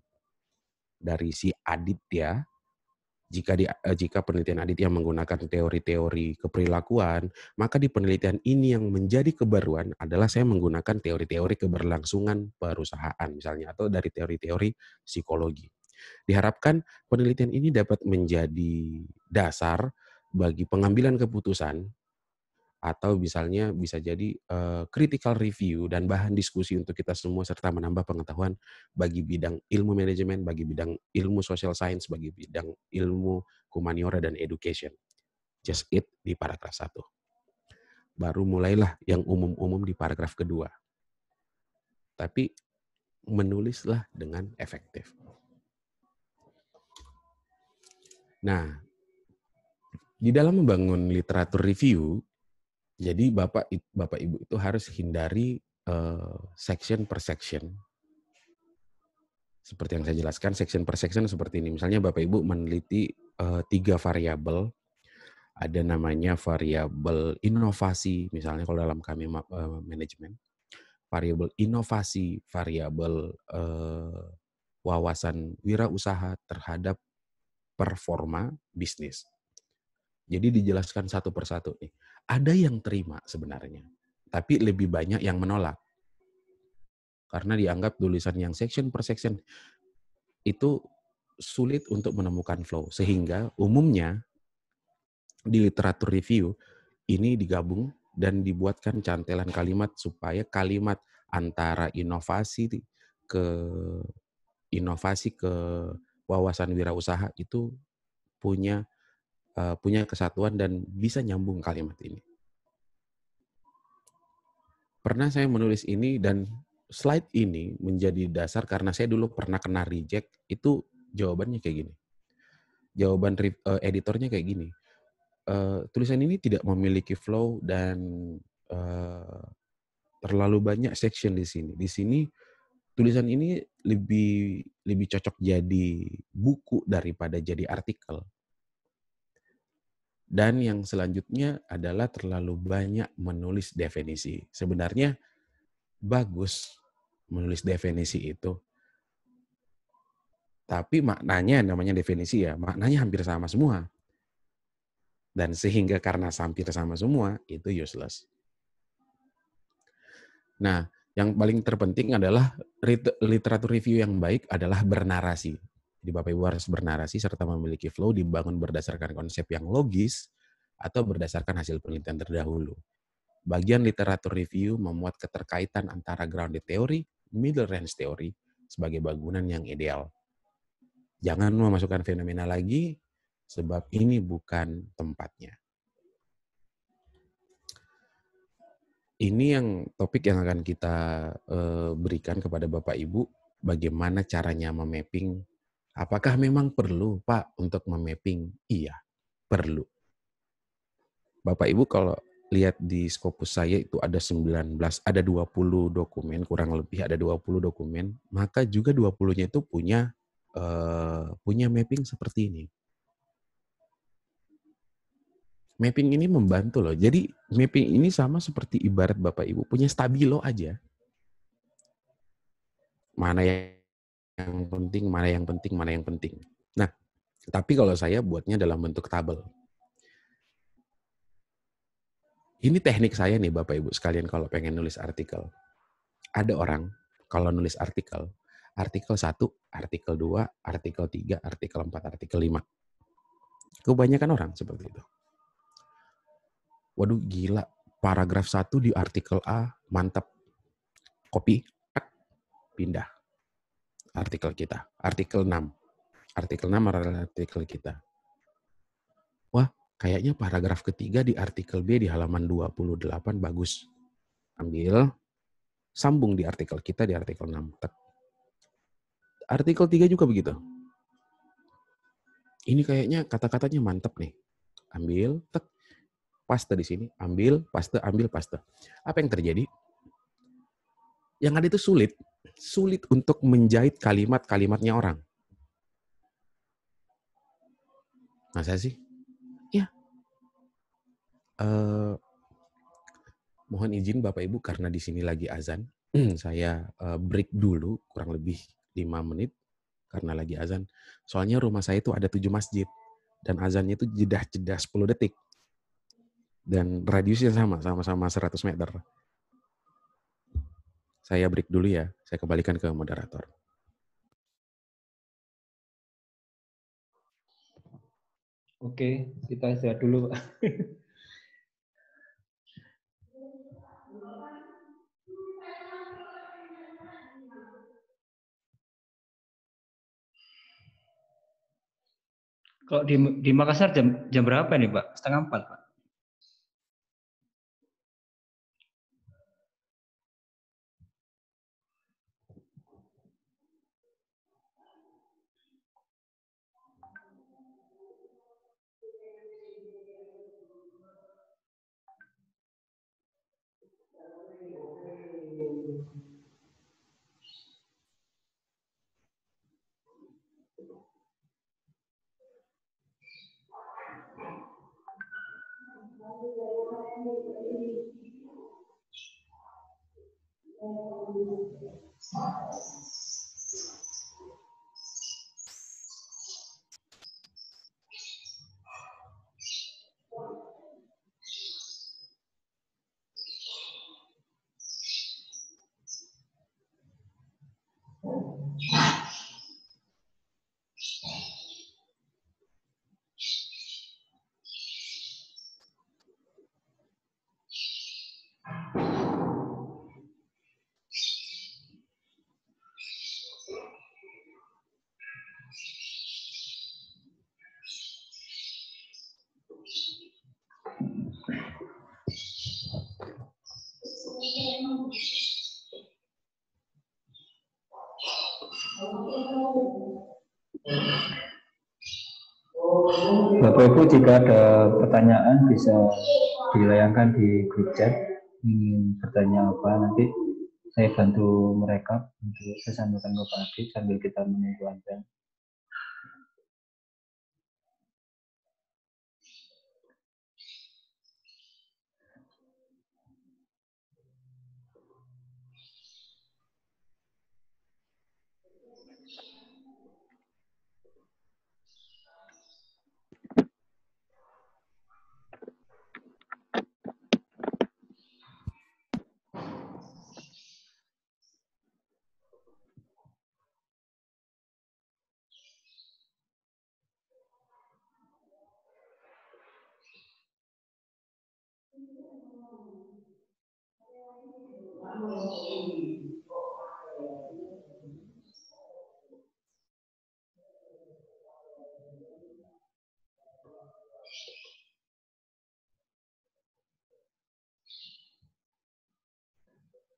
dari si Aditya. Jika penelitian Aditya menggunakan teori-teori keperilakuan, maka di penelitian ini yang menjadi kebaruan adalah saya menggunakan teori-teori keberlangsungan perusahaan misalnya, atau dari teori-teori psikologi. Diharapkan penelitian ini dapat menjadi dasar bagi pengambilan keputusan, atau misalnya bisa jadi critical review dan bahan diskusi untuk kita semua, serta menambah pengetahuan bagi bidang ilmu manajemen, bagi bidang ilmu social science, bagi bidang ilmu humaniora dan education. Just it di paragraf 1. Baru mulailah yang umum-umum di paragraf kedua. Tapi menulislah dengan efektif. Nah, di dalam membangun literatur review, Jadi Bapak Ibu itu harus hindari section per section. Seperti yang saya jelaskan, section per section seperti ini. Misalnya Bapak Ibu meneliti 3 variabel, ada namanya variabel inovasi, misalnya kalau dalam kami manajemen, variabel inovasi, variabel wawasan wirausaha terhadap performa bisnis. Jadi dijelaskan satu persatu nih. Ada yang terima sebenarnya, tapi lebih banyak yang menolak. Karena dianggap tulisan yang section per section itu sulit untuk menemukan flow. Sehingga umumnya di literatur review ini digabung dan dibuatkan cantelan kalimat supaya kalimat antara ke inovasi ke wawasan wirausaha itu punya kesatuan dan bisa nyambung kalimat ini. Pernah saya menulis ini dan slide ini menjadi dasar karena saya dulu pernah kena reject, itu jawabannya kayak gini. Jawaban editornya kayak gini. Tulisan ini tidak memiliki flow dan terlalu banyak section di sini. Di sini tulisan ini lebih cocok jadi buku daripada jadi artikel. Dan yang selanjutnya adalah terlalu banyak menulis definisi. Sebenarnya bagus menulis definisi itu. Tapi maknanya, namanya definisi ya, maknanya hampir sama semua. Dan sehingga karena hampir sama semua, itu useless. Nah, yang paling terpenting adalah literatur review yang baik adalah bernarasi. Jadi Bapak Ibu harus bernarasi serta memiliki flow dibangun berdasarkan konsep yang logis atau berdasarkan hasil penelitian terdahulu. Bagian literatur review memuat keterkaitan antara grounded theory, middle range theory sebagai bangunan yang ideal. Jangan memasukkan fenomena lagi, sebab ini bukan tempatnya. Ini yang topik yang akan kita berikan kepada Bapak Ibu, bagaimana caranya memapping. Apakah memang perlu, Pak, untuk memapping? Iya, perlu. Bapak Ibu kalau lihat di Scopus saya itu ada 20 dokumen, kurang lebih ada 20 dokumen, maka juga 20-nya itu punya mapping seperti ini. Mapping ini membantu loh. Jadi mapping ini sama seperti ibarat Bapak Ibu punya stabilo aja. Mana yang penting, mana yang penting, mana yang penting. Nah, tapi kalau saya buatnya dalam bentuk tabel. Ini teknik saya nih Bapak Ibu sekalian kalau pengen nulis artikel. Ada orang kalau nulis artikel 1, artikel 2, artikel 3, artikel 4, artikel 5. Kebanyakan orang seperti itu. Waduh gila, paragraf 1 di artikel A, mantap. Copy, pindah. Artikel kita, artikel 6. Artikel 6 adalah artikel kita. Wah, kayaknya paragraf ketiga di artikel B di halaman 28 bagus. Ambil, sambung di artikel kita di artikel 6. Tek. Artikel 3 juga begitu. Ini kayaknya kata-katanya mantap nih. Ambil, tek. Paste di sini, ambil, paste. Apa yang terjadi? Yang ada itu sulit untuk menjahit kalimat-kalimatnya orang. Masa sih? Ya. Mohon izin Bapak Ibu karena di sini lagi azan, saya break dulu kurang lebih 5 menit karena lagi azan. Soalnya rumah saya itu ada 7 masjid dan azannya itu jeda 10 detik. Dan radiusnya sama-sama 100 meter. Saya break dulu ya, saya kembalikan ke moderator. Oke, kita istirahat dulu, Pak. Kalau di Makassar jam berapa nih, Pak? 3:30, Pak? Bapak Ibu jika ada pertanyaan bisa dilayangkan di grup chat, ingin bertanya apa nanti saya bantu merekap untuk saya sampaikan ke Pak Adit sambil kita menunggu Anda.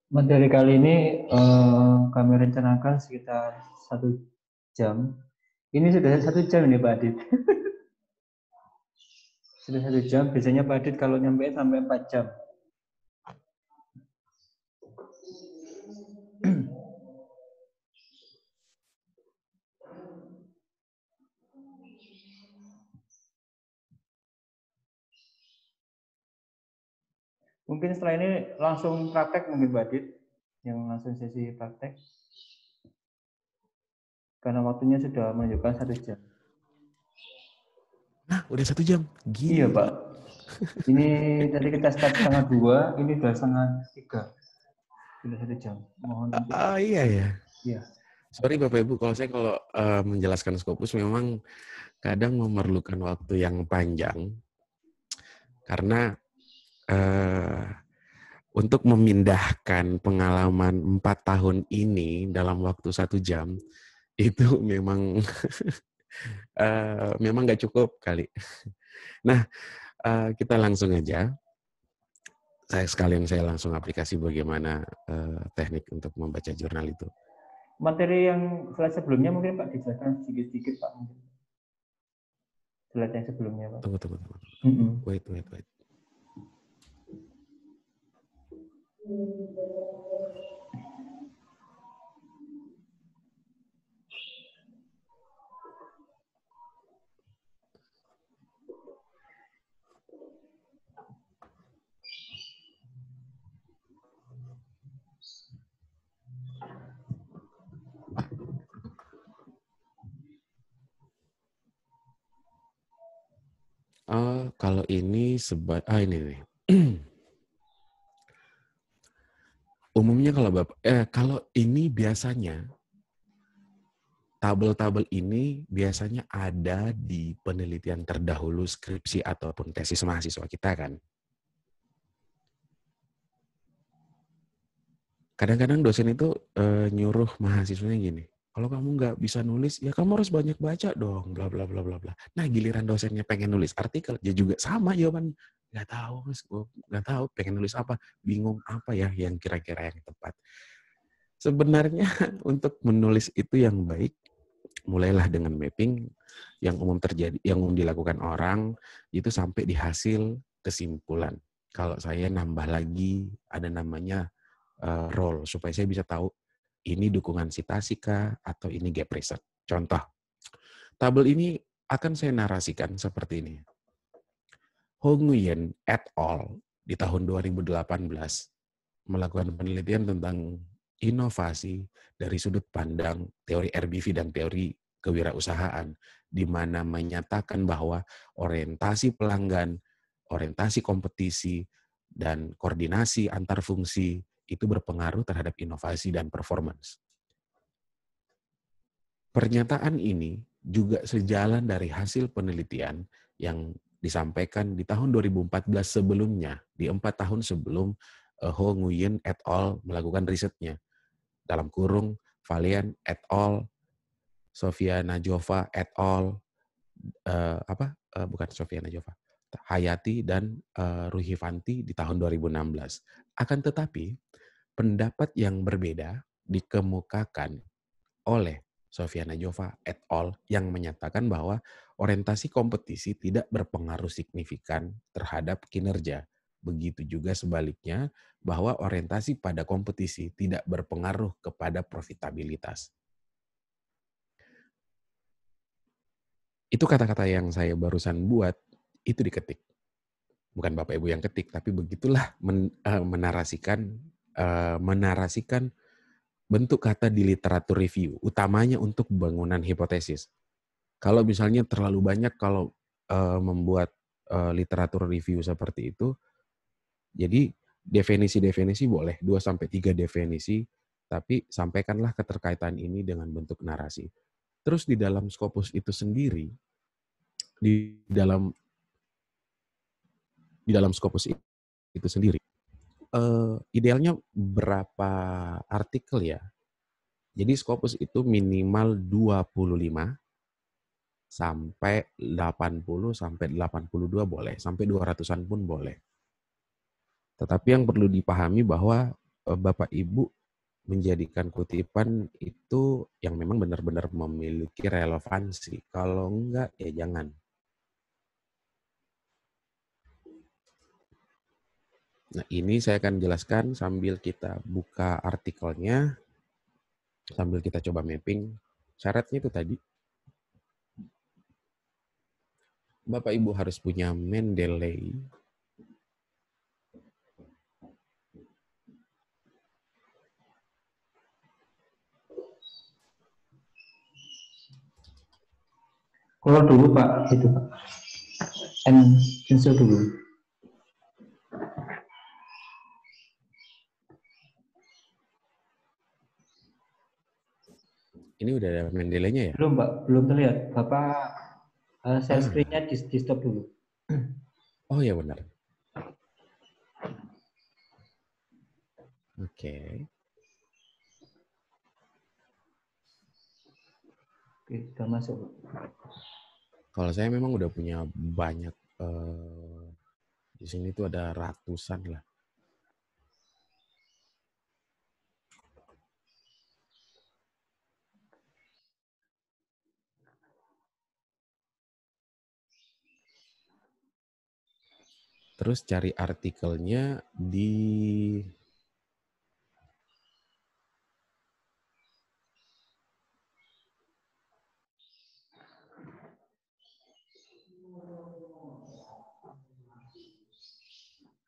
Materi kali ini kami rencanakan sekitar 1 jam. Ini sudah 1 jam ini Pak Adit. Sudah 1 jam. Biasanya Pak Adit kalau nyampe sampai 4 jam. Mungkin setelah ini langsung praktek mungkin Pak Adit, yang langsung sesi praktek. Karena waktunya sudah menunjukkan 1 jam. Nah, udah 1 jam. Gila. Iya Pak. Ini tadi kita start 1:30, ini udah 2:30. Sudah 1 jam. Mohon untuk. Iya ya. Iya. Sorry Bapak Ibu, kalau saya menjelaskan Scopus memang kadang memerlukan waktu yang panjang karena untuk memindahkan pengalaman 4 tahun ini dalam waktu 1 jam itu memang memang nggak cukup kali. Nah, kita langsung aja. Saya langsung aplikasi bagaimana teknik untuk membaca jurnal itu. Materi yang slide sebelumnya mungkin Pak dijelaskan sedikit-sedikit Pak. Slide yang sebelumnya Pak. Tunggu. Wait. Kalau ini ini nih. Umumnya kalau ini biasanya tabel-tabel ini biasanya ada di penelitian terdahulu skripsi ataupun tesis mahasiswa kita kan. Kadang-kadang dosen itu nyuruh mahasiswanya gini, kalau kamu nggak bisa nulis, ya kamu harus banyak baca dong, bla bla bla bla bla. Nah giliran dosennya pengen nulis artikel, dia juga sama jawaban, nggak tahu mas, nggak tahu pengen nulis apa, bingung apa ya yang kira-kira yang tepat. Sebenarnya untuk menulis itu yang baik, mulailah dengan mapping yang umum dilakukan orang itu sampai di hasil kesimpulan. Kalau saya nambah lagi ada namanya role supaya saya bisa tahu ini dukungan citasi kah atau ini gap research. Contoh, tabel ini akan saya narasikan seperti ini. Ho Nguyen et al. Di tahun 2018 melakukan penelitian tentang inovasi dari sudut pandang teori RBV dan teori kewirausahaan, di mana menyatakan bahwa orientasi pelanggan, orientasi kompetisi, dan koordinasi antar fungsi itu berpengaruh terhadap inovasi dan performance. Pernyataan ini juga sejalan dari hasil penelitian yang disampaikan di tahun 2014 sebelumnya, di 4 tahun sebelum Ho Nguyen et al. Melakukan risetnya. Dalam kurung, Valian et al., Sofia Najova et al., bukan Sofia Najova, Hayati dan Ruhifanti di tahun 2016. Akan tetapi, pendapat yang berbeda dikemukakan oleh Sofia Najova et al. Yang menyatakan bahwa orientasi kompetisi tidak berpengaruh signifikan terhadap kinerja. Begitu juga sebaliknya, bahwa orientasi pada kompetisi tidak berpengaruh kepada profitabilitas. Itu kata-kata yang saya barusan buat, itu diketik. Bukan Bapak Ibu yang ketik, tapi begitulah menarasikan bentuk kata di literatur review, utamanya untuk bangunan hipotesis. Kalau misalnya terlalu banyak kalau membuat literatur review seperti itu, jadi definisi-definisi boleh, 2-3 definisi, tapi sampaikanlah keterkaitan ini dengan bentuk narasi. Terus di dalam Scopus itu sendiri, di dalam Scopus itu sendiri, idealnya berapa artikel ya? Jadi Scopus itu minimal 25 sampai 80 sampai 82 boleh, sampai 200-an pun boleh. Tetapi yang perlu dipahami bahwa Bapak Ibu menjadikan kutipan itu yang memang benar-benar memiliki relevansi. Kalau enggak, ya jangan. Nah, ini saya akan jelaskan sambil kita buka artikelnya, sambil kita coba mapping. Syaratnya itu tadi, Bapak Ibu harus punya Mendeley. Keluar dulu Pak, itu Pak. Cancel dulu. Ini udah ada Mendeley-nya ya? Belum Pak, belum terlihat. Bapak share screen-nya di stop dulu. Oh ya benar. Oke. Oke, sudah masuk. Kalau saya memang udah punya banyak, di sini tuh ada ratusan lah. Terus cari artikelnya di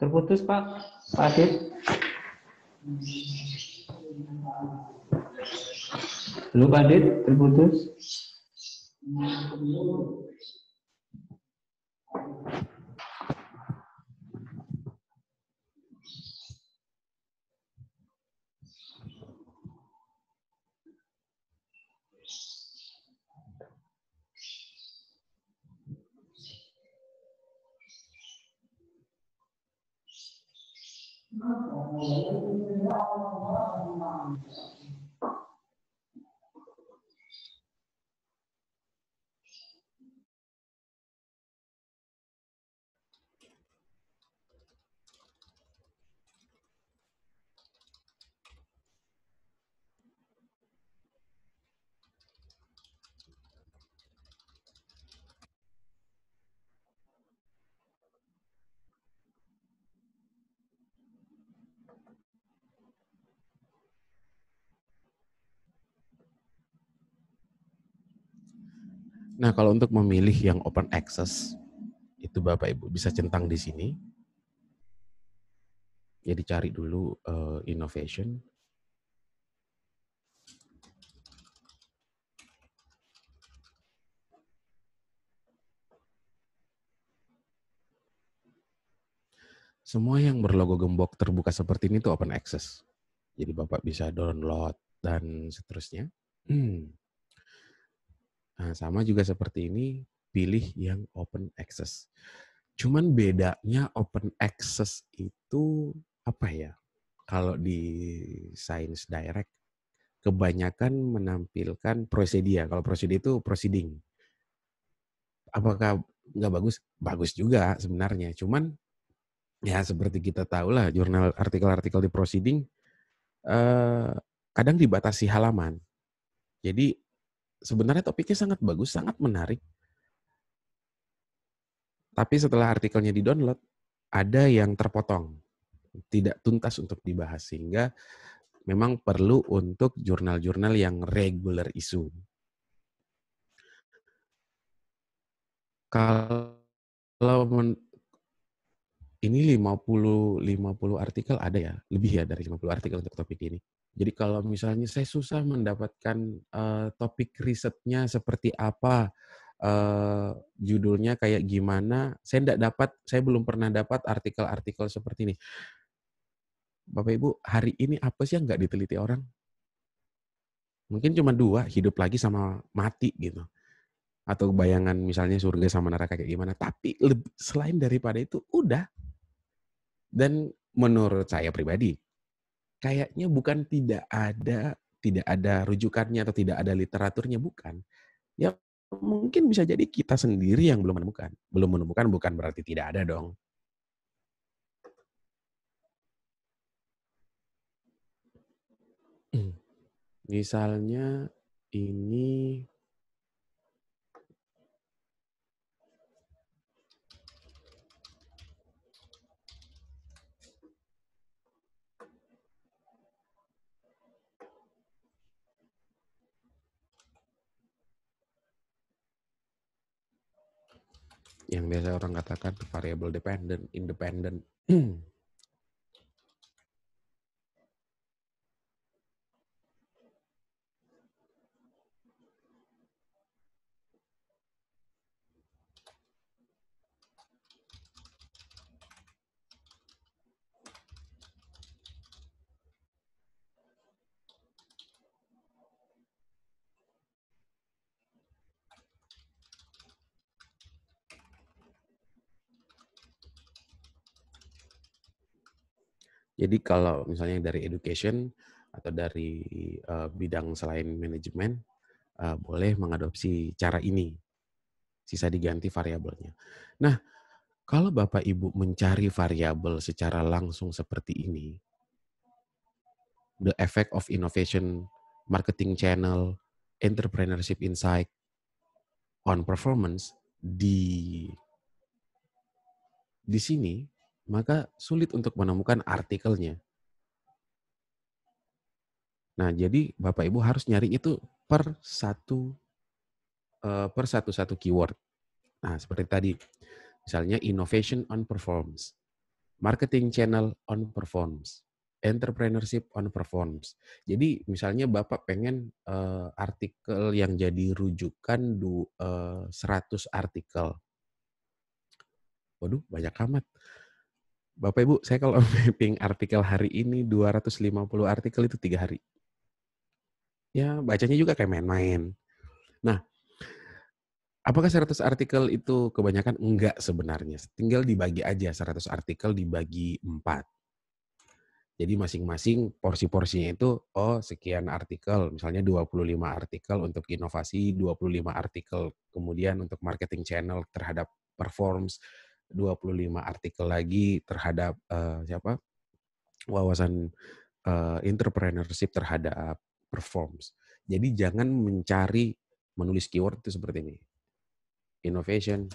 Terputus Pak, Pak Adit. Halo Pak Adit, terputus. Nah, kalau untuk memilih yang open access, itu Bapak Ibu bisa centang di sini. Jadi cari dulu innovation. Semua yang berlogo gembok terbuka seperti ini tuh open access. Jadi Bapak bisa download dan seterusnya. Nah, sama juga seperti ini, pilih yang open access. Cuman bedanya open access itu apa ya? Kalau di Science Direct, kebanyakan menampilkan prosedia. Kalau prosedia itu proceeding. Apakah nggak bagus? Bagus juga sebenarnya. Cuman ya seperti kita tahu lah, jurnal artikel-artikel di proceeding kadang dibatasi halaman. Jadi sebenarnya topiknya sangat bagus, sangat menarik. Tapi setelah artikelnya di-download, ada yang terpotong, tidak tuntas untuk dibahas. Sehingga memang perlu untuk jurnal-jurnal yang regular issue. Kalau ini 50 artikel ada ya, lebih ya dari 50 artikel untuk topik ini. Jadi kalau misalnya saya susah mendapatkan topik risetnya seperti apa, judulnya kayak gimana, saya belum pernah dapat artikel-artikel seperti ini. Bapak Ibu, hari ini apa sih yang nggak diteliti orang? Mungkin cuma 2, hidup lagi sama mati gitu. Atau bayangan misalnya surga sama neraka kayak gimana. Tapi selain daripada itu, udah. Dan menurut saya pribadi, kayaknya bukan tidak ada rujukannya atau tidak ada literaturnya, bukan. Ya mungkin bisa jadi kita sendiri yang belum menemukan. Belum menemukan bukan berarti tidak ada dong. Misalnya ini yang biasa orang katakan variable dependent, independent. Jadi kalau misalnya dari education atau dari bidang selain manajemen, boleh mengadopsi cara ini. Sisa diganti variabelnya. Nah, kalau Bapak Ibu mencari variabel secara langsung seperti ini, the effect of innovation, marketing channel, entrepreneurship insight on performance di sini, maka sulit untuk menemukan artikelnya. Nah, jadi Bapak Ibu harus nyari itu per satu keyword. Nah, seperti tadi, misalnya innovation on performance, marketing channel on performance, entrepreneurship on performance. Jadi misalnya Bapak pengen artikel yang jadi rujukan 100 artikel. Waduh, banyak amat. Bapak Ibu, saya kalau mapping artikel hari ini 250 artikel itu 3 hari. Ya, bacanya juga kayak main-main. Nah, apakah 100 artikel itu kebanyakan? Enggak sebenarnya. Tinggal dibagi aja 100 artikel dibagi 4. Jadi masing-masing porsi-porsinya itu, sekian artikel, misalnya 25 artikel untuk inovasi, 25 artikel kemudian untuk marketing channel terhadap performance, 25 artikel lagi terhadap wawasan entrepreneurship terhadap performance. Jadi jangan menulis keyword itu seperti ini. Innovation,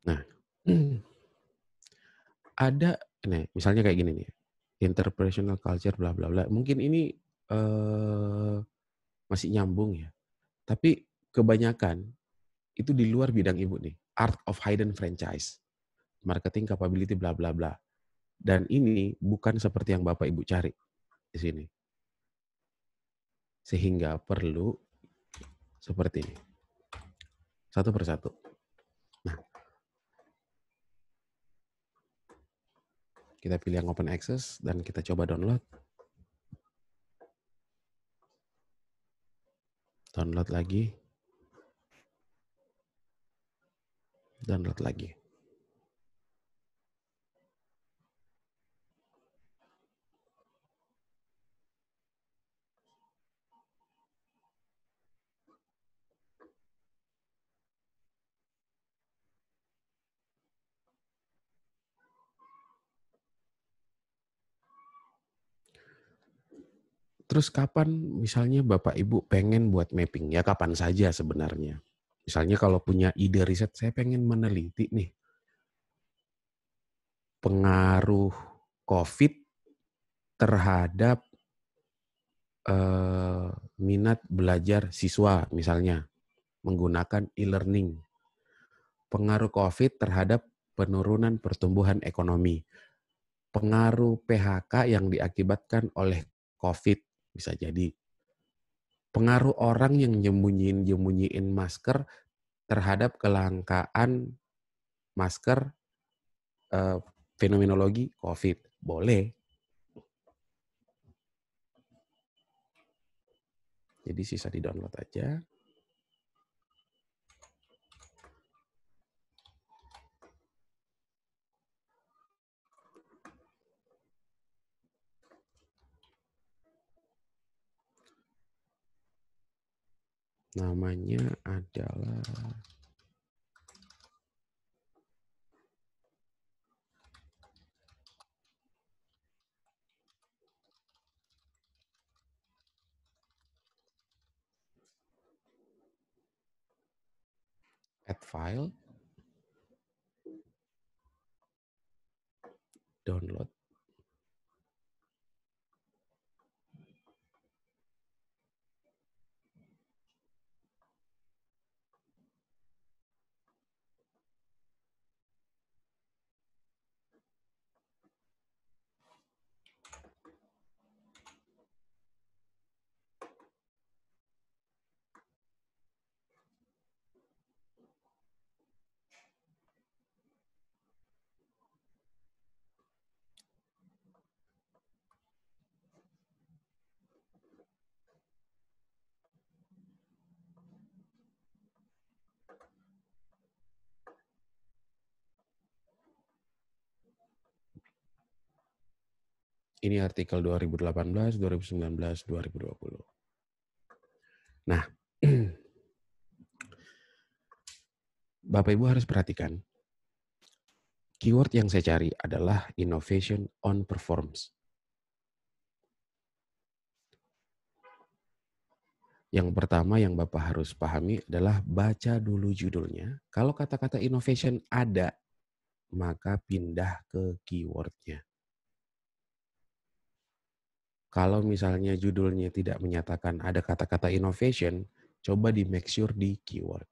nah, ada, nih, misalnya kayak gini nih. interpersonal culture, bla bla bla. Mungkin ini masih nyambung ya. Tapi kebanyakan itu di luar bidang ibu nih. Art of hidden franchise, marketing capability, bla bla bla. Dan ini bukan seperti yang Bapak Ibu cari di sini. Sehingga perlu seperti ini. Satu persatu. Nah, kita pilih yang open access dan kita coba download. Download lagi. Download lagi. Terus kapan misalnya Bapak Ibu pengen buat mapping? Ya kapan saja sebenarnya. Misalnya kalau punya ide riset, saya pengen meneliti nih pengaruh COVID terhadap minat belajar siswa misalnya menggunakan e-learning. Pengaruh COVID terhadap penurunan pertumbuhan ekonomi. Pengaruh PHK yang diakibatkan oleh COVID bisa jadi. Pengaruh orang yang nyembunyiin masker terhadap kelangkaan masker, fenomenologi COVID. Boleh. Jadi sisa di-download aja. Namanya adalah add file, download. Ini artikel 2018, 2019, 2020. Nah, Bapak Ibu harus perhatikan, keyword yang saya cari adalah innovation on performs. Yang pertama yang Bapak harus pahami adalah baca dulu judulnya. Kalau kata-kata innovation ada, maka pindah ke keywordnya. Kalau misalnya judulnya tidak menyatakan ada kata-kata innovation, coba di make sure di keyword.